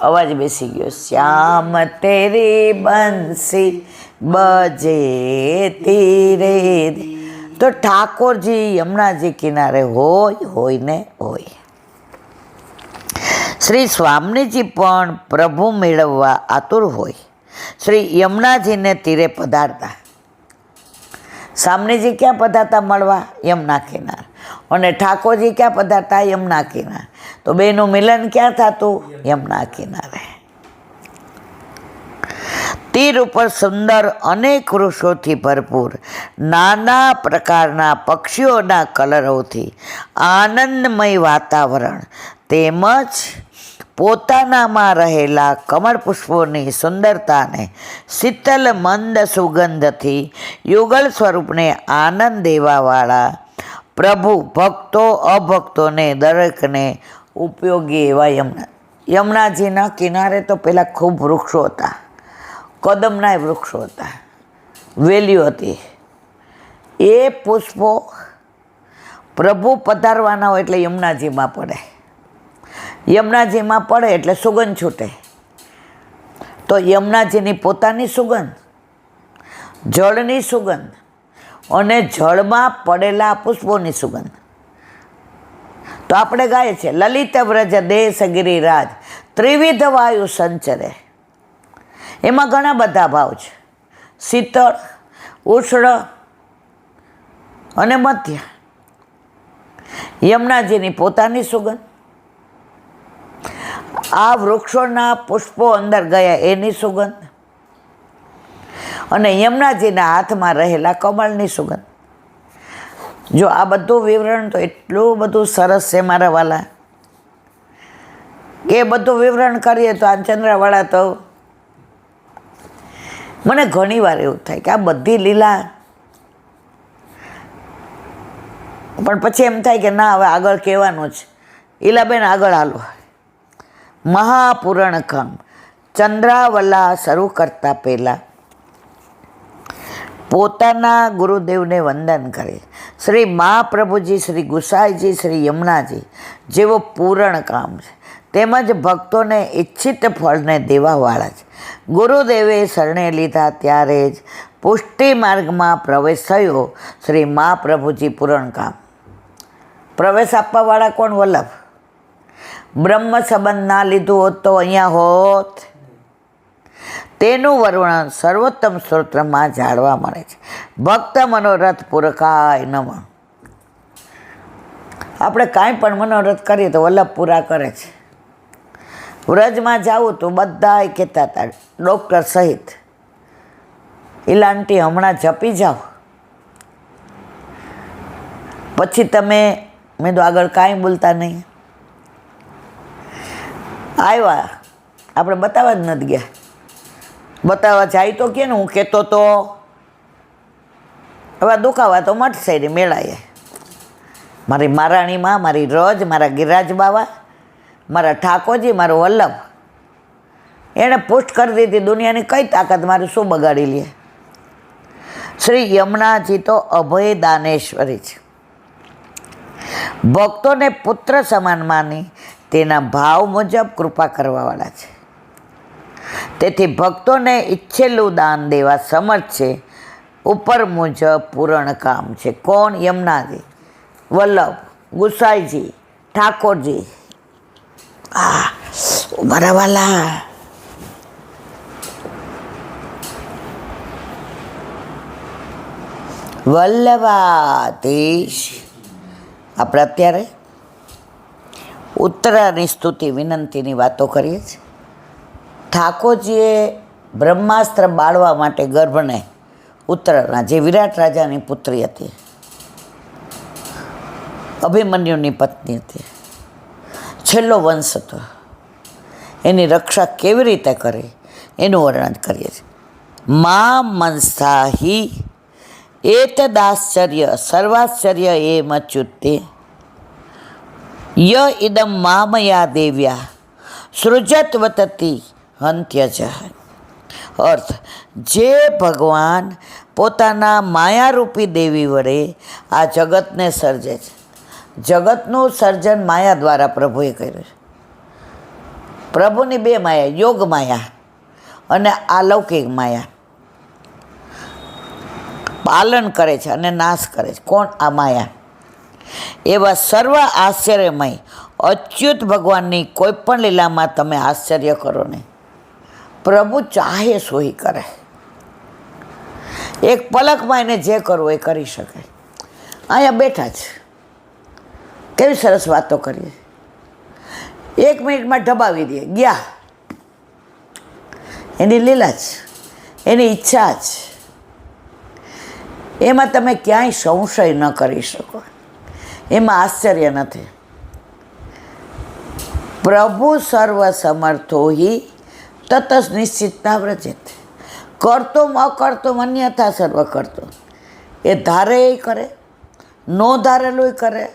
અવાજ બેસી ગયો. શ્યામ તેરી બંસી બજે ધીરે. તો ઠાકોરજી યમુનાજી કિનારે હોય ને હોય. શ્રી સ્વામીજી પણ પ્રભુ મેળવવા આતુર હોય. શ્રી યમુનાજીને તીરે પધારતા. સ્વામીજી ક્યાં પધારતા મળવા? યમુના કિનારે. અને ઠાકોરજી ક્યાં પધારતા? યમુના કિનારે. તો બેનું મિલન ક્યાં થતું? યમુના કિનારે. તીર ઉપર સુંદર અનેક વૃક્ષોથી ભરપૂર, નાના પ્રકારના પક્ષીઓના કલરોથી આનંદમય વાતાવરણ, તેમજ પોતાનામાં રહેલા કમળ પુષ્પોની સુંદરતાને શીતલ મંદ સુગંધથી યુગલ સ્વરૂપને આનંદ દેવાવાળા પ્રભુ ભક્તો અભક્તોને દરેકને ઉપયોગી એવા યમુનાજીના કિનારે તો પહેલાં ખૂબ વૃક્ષો હતા. કદમના વૃક્ષો હતા, વેલીઓ હતી. એ પુષ્પો પ્રભુ પધારવાના હોય એટલે યમુનાજીમાં પડે. યમુનાજીમાં પડે એટલે સુગંધ છૂટે. તો યમુનાજીની પોતાની સુગંધ, જળની સુગંધ અને જળમાં પડેલા પુષ્પોની સુગંધ. તો આપણે ગાય છે લલિત વ્રજ દેશ ગિરિરાજ ત્રિવિધ વાયુ સંચરે. એમાં ઘણા બધા ભાવ છે, શીતળ, ઉષ્ણ અને મધ્ય. યમુનાજીની પોતાની સુગંધ, આ વૃક્ષોના પુષ્પો અંદર ગયા એની સુગંધ, અને યમુનાજીના હાથમાં રહેલા કમળની સુગંધ. જો આ બધું વિવરણ તો એટલું બધું સરસ છે મારા વાલા, કે બધું વિવરણ કરીએ તો આ ચંદ્રવાળા તો મને ઘણી વાર એવું થાય કે આ બધી લીલા, પણ પછી એમ થાય કે ના, હવે આગળ કહેવાનું છે. ઈલાબેન આગળ હાલો. મહાપુરાણ કામ ચંદ્રાવલા શરૂ કરતા પહેલાં પોતાના ગુરુદેવને વંદન કરે. શ્રી મહાપ્રભુજી, શ્રી ગુસાઈજી, શ્રી યમુનાજી જેવો પૂરણ કામ છે, તેમજ ભક્તોને ઈચ્છિત ફળને દેવાવાળા છે. ગુરુદેવે શરણે લીધા ત્યારે જ પુષ્ટિ માર્ગમાં પ્રવેશ થયો. શ્રી મહાપ્રભુજી પૂરણ કામ. પ્રવેશ આપવાવાળા કોણ? વલ્લભ. બ્રહ્મ સંબંધ ના લીધું હોત તો અહીંયા હોત. તેનું વર્ણન સર્વોત્તમ સ્તોત્રમાં જાણવા મળે છે. ભક્ત મનોરથ પૂરકાય નમઃ. આપણે કાંઈ પણ મનોરથ કરીએ તો વલ્લભ પૂરા કરે છે. વ્રજમાં જાવું તો બધા કહેતા હતા, ડૉક્ટર સહિત, ઈલાંટી હમણાં જપી જાઓ, પછી તમે, મેં તો આગળ કાંઈ બોલતા નહીં. આવ્યા, આપણે બતાવવા જ નથી ગયા. બતાવવા જાય તો કે ને હું કહેતો તો હવે દુખાવા તો મટશે ને મેળાએ. મારી મહારાણીમાં, મારી રજ, મારા ગિરિરાજ બાવા, મારા ઠાકોરજી, મારો વલ્લભ, એણે પુષ્ટ કરી દીધી. દુનિયાની કઈ તાકાત મારું શું બગાડી લે. શ્રી યમુનાજી તો અભય દાનેશ્વરી છે. ભક્તોને પુત્ર સમાન માની તેના ભાવ મુજબ કૃપા કરવાવાળા છે. તેથી ભક્તોને ઈચ્છેલું દાન દેવા સમર્થ છે. ઉપર મુજબ પૂરણ કામ છે. કોણ? યમુનાજી, વલ્લભ, ગુસાઈજી, ઠાકોરજી. મારા વાલા, વલ્લભાધીશ. આપણે અત્યારે ઉત્તરાની સ્તુતિ વિનંતીની વાતો કરીએ છીએ. ઠાકોરજીએ બ્રહ્માસ્ત્ર બાળવા માટે ગર્ભને ઉત્તરાના, જે વિરાટ રાજાની પુત્રી હતી, અભિમન્યુની પત્ની હતી, છેલ્લો વંશ હતો, એની રક્ષા કેવી રીતે કરે એનું વર્ણન કરીએ છીએ. મા મનસ્થાહી એતદાશ્ચર્ય સર્વાશ્ચર્ય એ મચ્યુતે ય ઇદમ મામયા દેવ્યા સૃજતવતતી હંત્યજ. અર્થ: જે ભગવાન પોતાના માયારૂપી દેવી વડે આ જગતને સર્જે છે. જગતનું સર્જન માયા દ્વારા પ્રભુએ કર્યું છે. પ્રભુની બે માયા, યોગ માયા અને અલૌકિક માયા, પાલન કરે છે અને નાશ કરે છે. કોણ? આ માયા. એવા સર્વ આશ્ચર્યમય અચ્યુત ભગવાનની કોઈ પણ લીલામાં તમે આશ્ચર્ય કરો નહીં. પ્રભુ ચાહે સોઈ કરે. એક પલકમાં એને જે કરવું એ કરી શકે. અહીંયા બેઠા છે, કેવી સરસ વાતો કરીએ. 1 મિનિટમાં ઢબાવી દે, ગયા. એની લીલા જ, એની ઈચ્છા જ. એમાં તમે ક્યાંય સંશય ન કરી શકો. એમાં આશ્ચર્ય નથી. પ્રભુ સર્વ સમર્થો હિ તતસ નિશ્ચિતના વ્રજેત. કરતો અકર્તો અન્યથા સર્વ કરતો. એ ધારે એ કરે, નો ધારેલું કરે,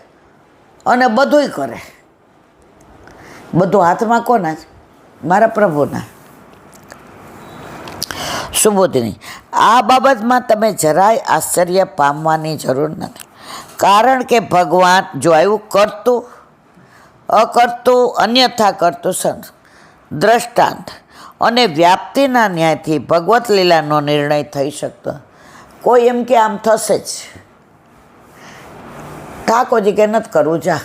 અને બધુંય કરે. બધું હાથમાં કોના છે? મારા પ્રભુના. સુબોધિની, આ બાબતમાં તમે જરાય આશ્ચર્ય પામવાની જરૂર નથી. કારણ કે ભગવાન જો એવું કરતું, અકર્તું, અન્યથા કરતું દ્રષ્ટાંત અને વ્યાપ્તિના ન્યાયથી ભગવત લીલાનો નિર્ણય થઈ શકતો. કોઈ એમ કે આમ થશે જ. ઠાકોરજી કે નથી કરવું, જા.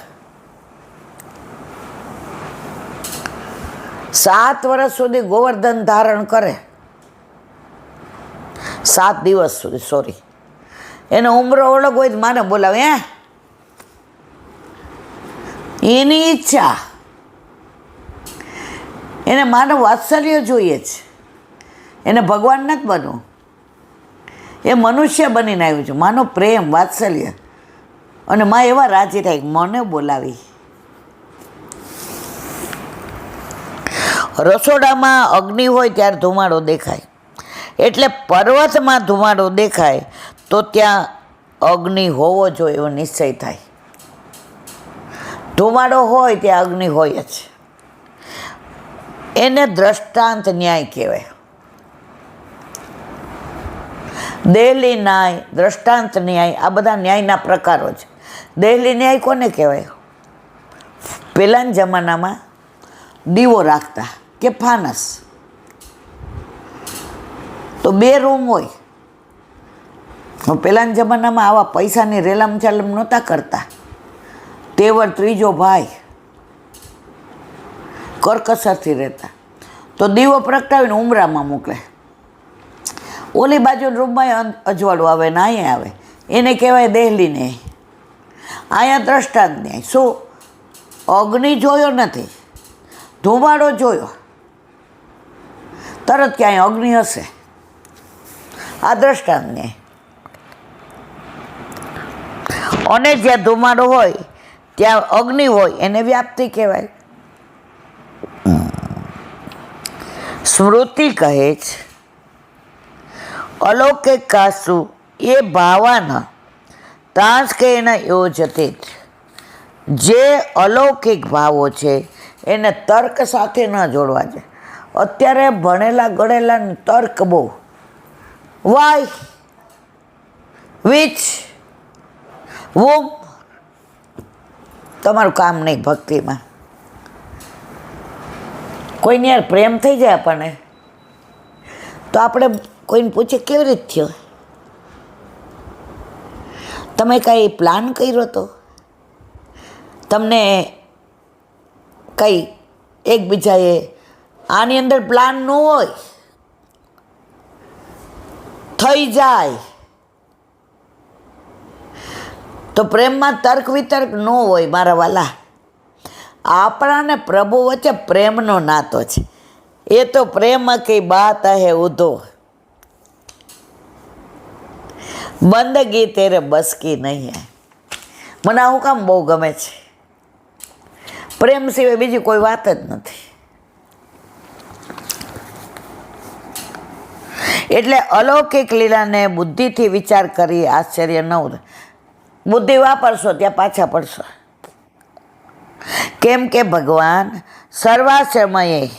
7 વર્ષ સુધી ગોવર્ધન ધારણ કરે, 7 દિવસ સુધી, સોરી, એનો ઉમરો ઓળખ હોય તો માને બોલાવે. એની ઈચ્છા, એને માનવ વાત્સલ્ય જોઈએ છે. એને ભગવાન નથી બનવું, એ મનુષ્ય બનીને આવ્યું છે. માનો પ્રેમ, વાત્સલ્ય. અને માં એવા રાજી થાય મને બોલાવી. રસોડામાં અગ્નિ હોય ત્યારે ધુમાડો દેખાય, એટલે પર્વતમાં ધુમાડો દેખાય તો ત્યાં અગ્નિ હોવો જોઈએ એવો નિશ્ચય થાય. ધુમાડો હોય ત્યાં અગ્નિ હોય જ. એને દ્રષ્ટાંત ન્યાય કહેવાય. દહેલી ન્યાય, દ્રષ્ટાંત ન્યાય, આ બધા ન્યાયના પ્રકારો છે. દહેલી ન્યાય કોને કહેવાય? પહેલાંના જમાનામાં દીવો રાખતા કે ફાનસ, તો 2 રૂમ હોય. પહેલાંના જમાનામાં આવા પૈસાની રેલમ ચાલમ નહોતા કરતા. તેવર ત્રીજો ભાઈ કરકસરથી રહેતા, તો દીવો પ્રગટાવીને ઉમરામાં મોકલે. ઓલી બાજુના રૂમમાં અજવાળું આવે ને અહીંયા આવે, એને કહેવાય દહેલી ન્યાય. અહીંયા દ્રષ્ટાંત ન્યાય. શું? અગ્નિ જોયો નથી, ધુમાડો જોયો, તરત ક્યાંય અગ્નિ હશે, આ દ્રષ્ટાંત ન્યાય. અને જ્યાં ધુમાડો હોય ત્યાં અગ્નિ હોય એને વ્યાપ્તિ કહેવાય. સ્મૃતિ કહે છે અલૌકિક કાસુ એ ભાવાન તાંસ કે એના યોજતે. જે અલૌકિક ભાવો છે એને તર્ક સાથે ન જોડવા છે. અત્યારે ભણેલા ગણેલા તર્ક બહુ, વાય વિચ વોમ, તમારું કામ નહીં ભક્તિમાં. કોઈને યાર પ્રેમ થઈ જાય આપણને તો આપણે કોઈને પૂછે કેવી રીતે થયો, તમે કાંઈ પ્લાન કર્યો હતો, તમને કંઈ એકબીજાએ આની અંદર પ્લાન ન હોય, થઈ જાય. તો પ્રેમમાં તર્ક વિતર્ક ન હોય મારા વાલા. આપણાને પ્રભુ વચ્ચે પ્રેમનો નાતો છે. એ તો પ્રેમ કી બાત હે ઉધો, બંદગી તેરે બસ કી નહીં હે. મને આવું કામ બહુ ગમે છે. પ્રેમ સિવાય બીજી કોઈ વાત જ નથી. એટલે અલૌકિક લીલાને બુદ્ધિથી વિચાર કરી આશ્ચર્ય ન ઉદય. બુદ્ધિ વાપરશો ત્યાં પાછા પડશો. કેમ કે ભગવાન સર્વાશ્રમયે,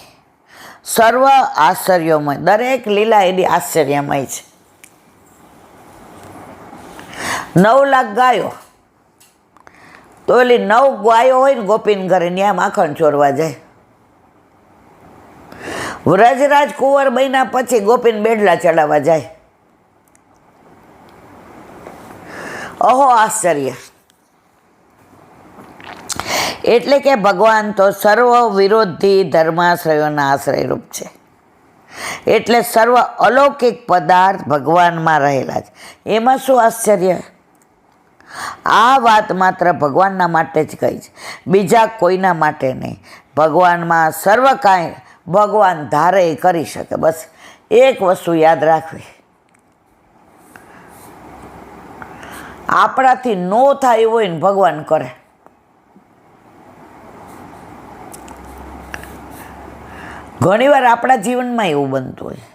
સર્વ આશ્ચર્યોમય, દરેક લીલા એની આશ્ચર્યમય છે. 9 લાખ ગાયો, તો એલી 9 ગાયો હોય ને ગોપીન ઘરે, ત્યાં માખણ ચોરવા જાય. વ્રજરાજ કુંવર બન્યા પછી ગોપીન બેડલા ચડાવવા જાય. અહો આશ્ચર્ય. એટલે કે ભગવાન તો સર્વ વિરોધી ધર્માશ્રયોના આશ્રયરૂપ છે. એટલે સર્વ અલૌકિક પદાર્થ ભગવાનમાં રહેલા છે. એમાં શું આશ્ચર્ય? આ વાત માત્ર ભગવાનના માટે જ કહી છે, બીજા કોઈના માટે નહીં. ભગવાનમાં સર્વ કાંઈ ભગવાન ધારે કરી શકે. બસ એક વસ્તુ યાદ રાખવી, આપણાથી નો થાય એવું હોય ને ભગવાન કરે. ઘણીવાર આપણા જીવનમાં એવું બનતું હોય.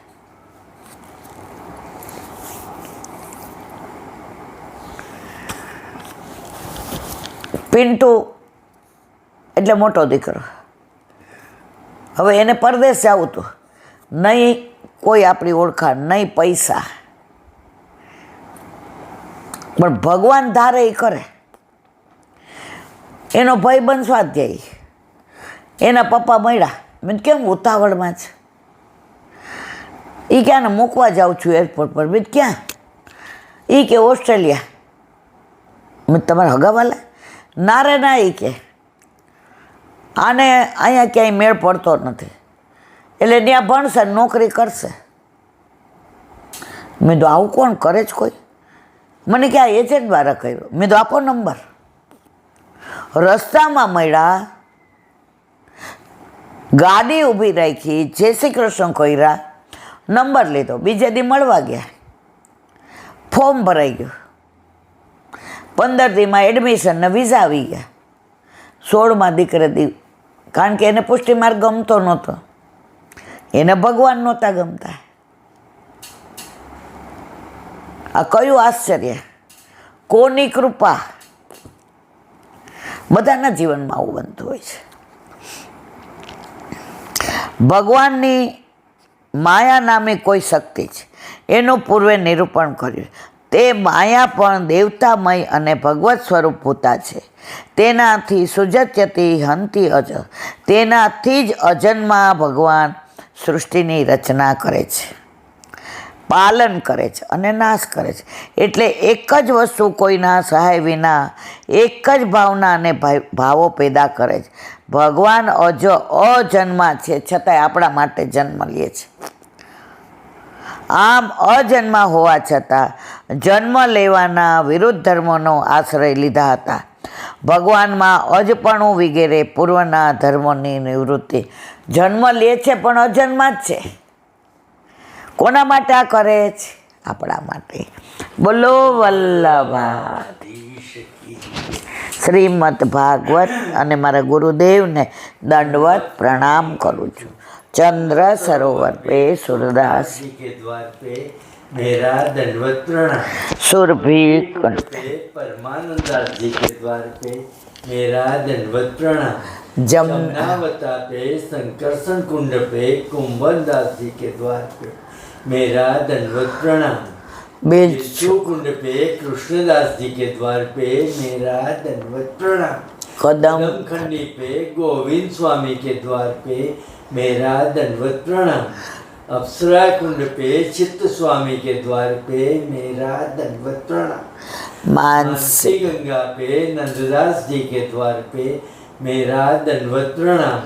પિન્ટુ એટલે મોટો દીકરો, હવે એને પરદેશ જવું હતું, નહીં કોઈ આપણી ઓળખાણ, નહીં પૈસા, પણ ભગવાન ધારે એ કરે. એનો ભાઈબંધ સ્વાધ્યાયી, એના પપ્પા મળ્યા. મેં કેમ ઉતાવળમાં છે? એ ક્યાં મૂકવા જાઉં છું એરપોર્ટ પર. મેં ક્યાં? એ કે ઓસ્ટ્રેલિયા. મેં તમારા હગાવાલા? ના રે ના. એ કે આને અહીંયા ક્યાંય મેળ પડતો નથી, એટલે ત્યાં ભણશે, નોકરી કરશે. મેં તો આવું કોણ કરે જ કોઈ? મને કે આ એજન્ટ દ્વારા કર્યો. મેં તો આપો નંબર. રસ્તામાં મળ્યા, ગાડી ઊભી રાખી, જય શ્રી કૃષ્ણ કર્યા, નંબર લીધો. બીજે દી મળવા ગયા, ફોર્મ ભરાઈ ગયું. 15 દીમાં એડમિશન ને વિઝા આવી ગયા. 16માં દીકરે કારણ કે એને પુષ્ટિ માર્ગ ગમતો નહોતો, એને ભગવાન નહોતા ગમતા. આ કયું આશ્ચર્ય, કોની કૃપા. બધાના જીવનમાં આવું બનતું હોય છે. ભગવાનની માયા નામે કોઈ શક્તિ છે, એનું પૂર્વે નિરૂપણ કર્યું. તે માયા પણ દેવતામય અને ભગવત સ્વરૂપભૂતા છે. તેનાથી સુજત્યતી હંતી અજ, તેનાથી જ અજન્મા ભગવાન સૃષ્ટિની રચના કરે છે, પાલન કરે છે અને નાશ કરે છે. એટલે એક જ વસ્તુ કોઈના સહાય વિના એક જ ભાવના અને ભાવો પેદા કરે છે. ભગવાન અજન્મા છે, છતાંય આપણા માટે જન્મ લે છે. આમ અજન્મા હોવા છતાં જન્મ લેવાના વિરુદ્ધ ધર્મોનો આશ્રય લીધા હતા. ભગવાનમાં અજપણું વગેરે પૂર્વના ધર્મોની નિવૃત્તિ. જન્મ લે છે પણ અજન્મા જ છે. કોના માટે આ કરે છે? આપણા માટે. બોલો વલ્લભા. શ્રીમદ ભાગવત અને મારા ગુરુદેવને દંડવત પ્રણામ કરું છું. चंद्र सरोवर पे सूरदास के द्वार पे मेरा दंडवत प्रणाम. सुरभि पे परमानंदास जी के द्वार पे मेरा दंडवत प्रणाम. जमुनावता पे संकर्षण कुंड पे कुंभनदास जी के द्वार पे मेरा दंडवत प्रणाम. बिच्छू कुंड पे कृष्णदास जी के द्वार पे मेरा दंडवत प्रणाम. कदम खंडी पे गोविंद स्वामी के द्वार पे मेरा दंडवत प्रणाम. अप्सरा कुंड पे चित्त स्वामी के द्वार पे मेरा दंडवत प्रणाम. मानसी गंगा पे नंददास जी के द्वार पे मेरा दंडवत प्रणाम.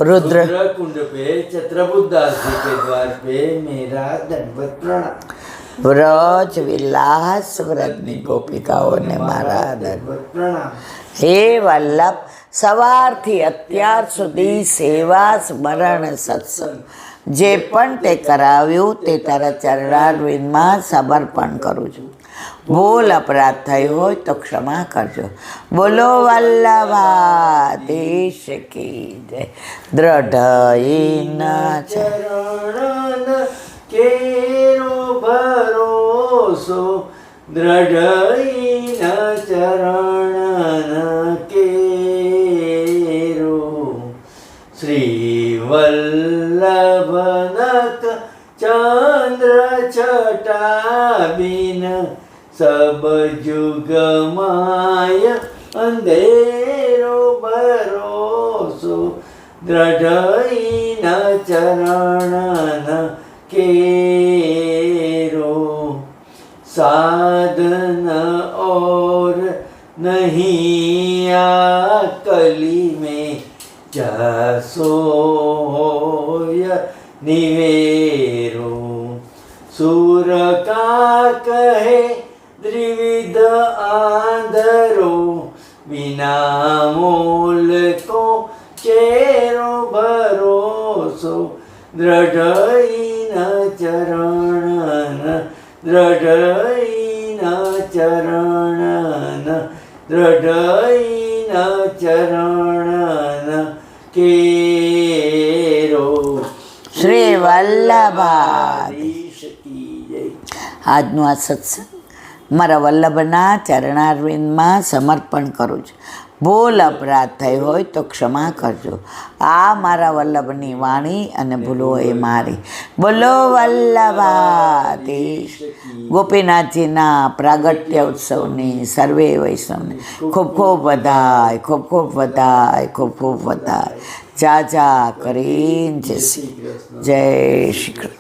रुद्र कुंड पे छत्रबुद्धास जी के द्वार पे मेरा दंडवत प्रणाम. व्रज विलास व्रतनी गोपिकाओने मारा दंडवत प्रणाम. હે વલ્લભ, સવારથી અત્યાર સુધી સેવા સ્મરણ સત્સંગ જે પણ તે કરાવ્યું તે તારા ચરણારવિંદમાં સમર્પણ કરું છું. ભૂલ અપરાધ થયો હોય તો ક્ષમા કરજો. બોલો વલ્લભાધીશ કી જય. દ્રઢઈના ચરણ કેરો ભરોસો, દ્રઢઈના ચરણ કેરો. શ્રી વલ્લભનક ચંદ્ર છટા બિન સબ જુગ માય અંધેરો ભરોસો, દ્રઢઈના ચરણ केरो. साधन और नहीं कली में जसो निवेरो. सूर का कहे द्विविध आंधरो, बिना मोल को चेरो भरोસો. દ્રઢઈના ચરણ, દ્રઢઈના ચરણ, દ્રઢઈના ચરણ કેરો. શ્રી વલ્લભાધીશ કી જય. આજનું આ સત્સંગ મારા વલ્લભના ચરણારવિંદમાં સમર્પણ કરું છું. ભૂલ અપરાધ થઈ હોય તો ક્ષમા કરજો. આ મારા વલ્લભની વાણી અને ભૂલો એ મારી. બોલો વલ્લભાધીશ. ગોપીનાથજીના પ્રાગટ્ય ઉત્સવની સર્વે વૈષ્ણવને ખૂબ ખૂબ વધાય, ખૂબ ખૂબ વધાય, ખૂબ ખૂબ વધાય. જા કરીને જય શ્રી કૃષ્ણ.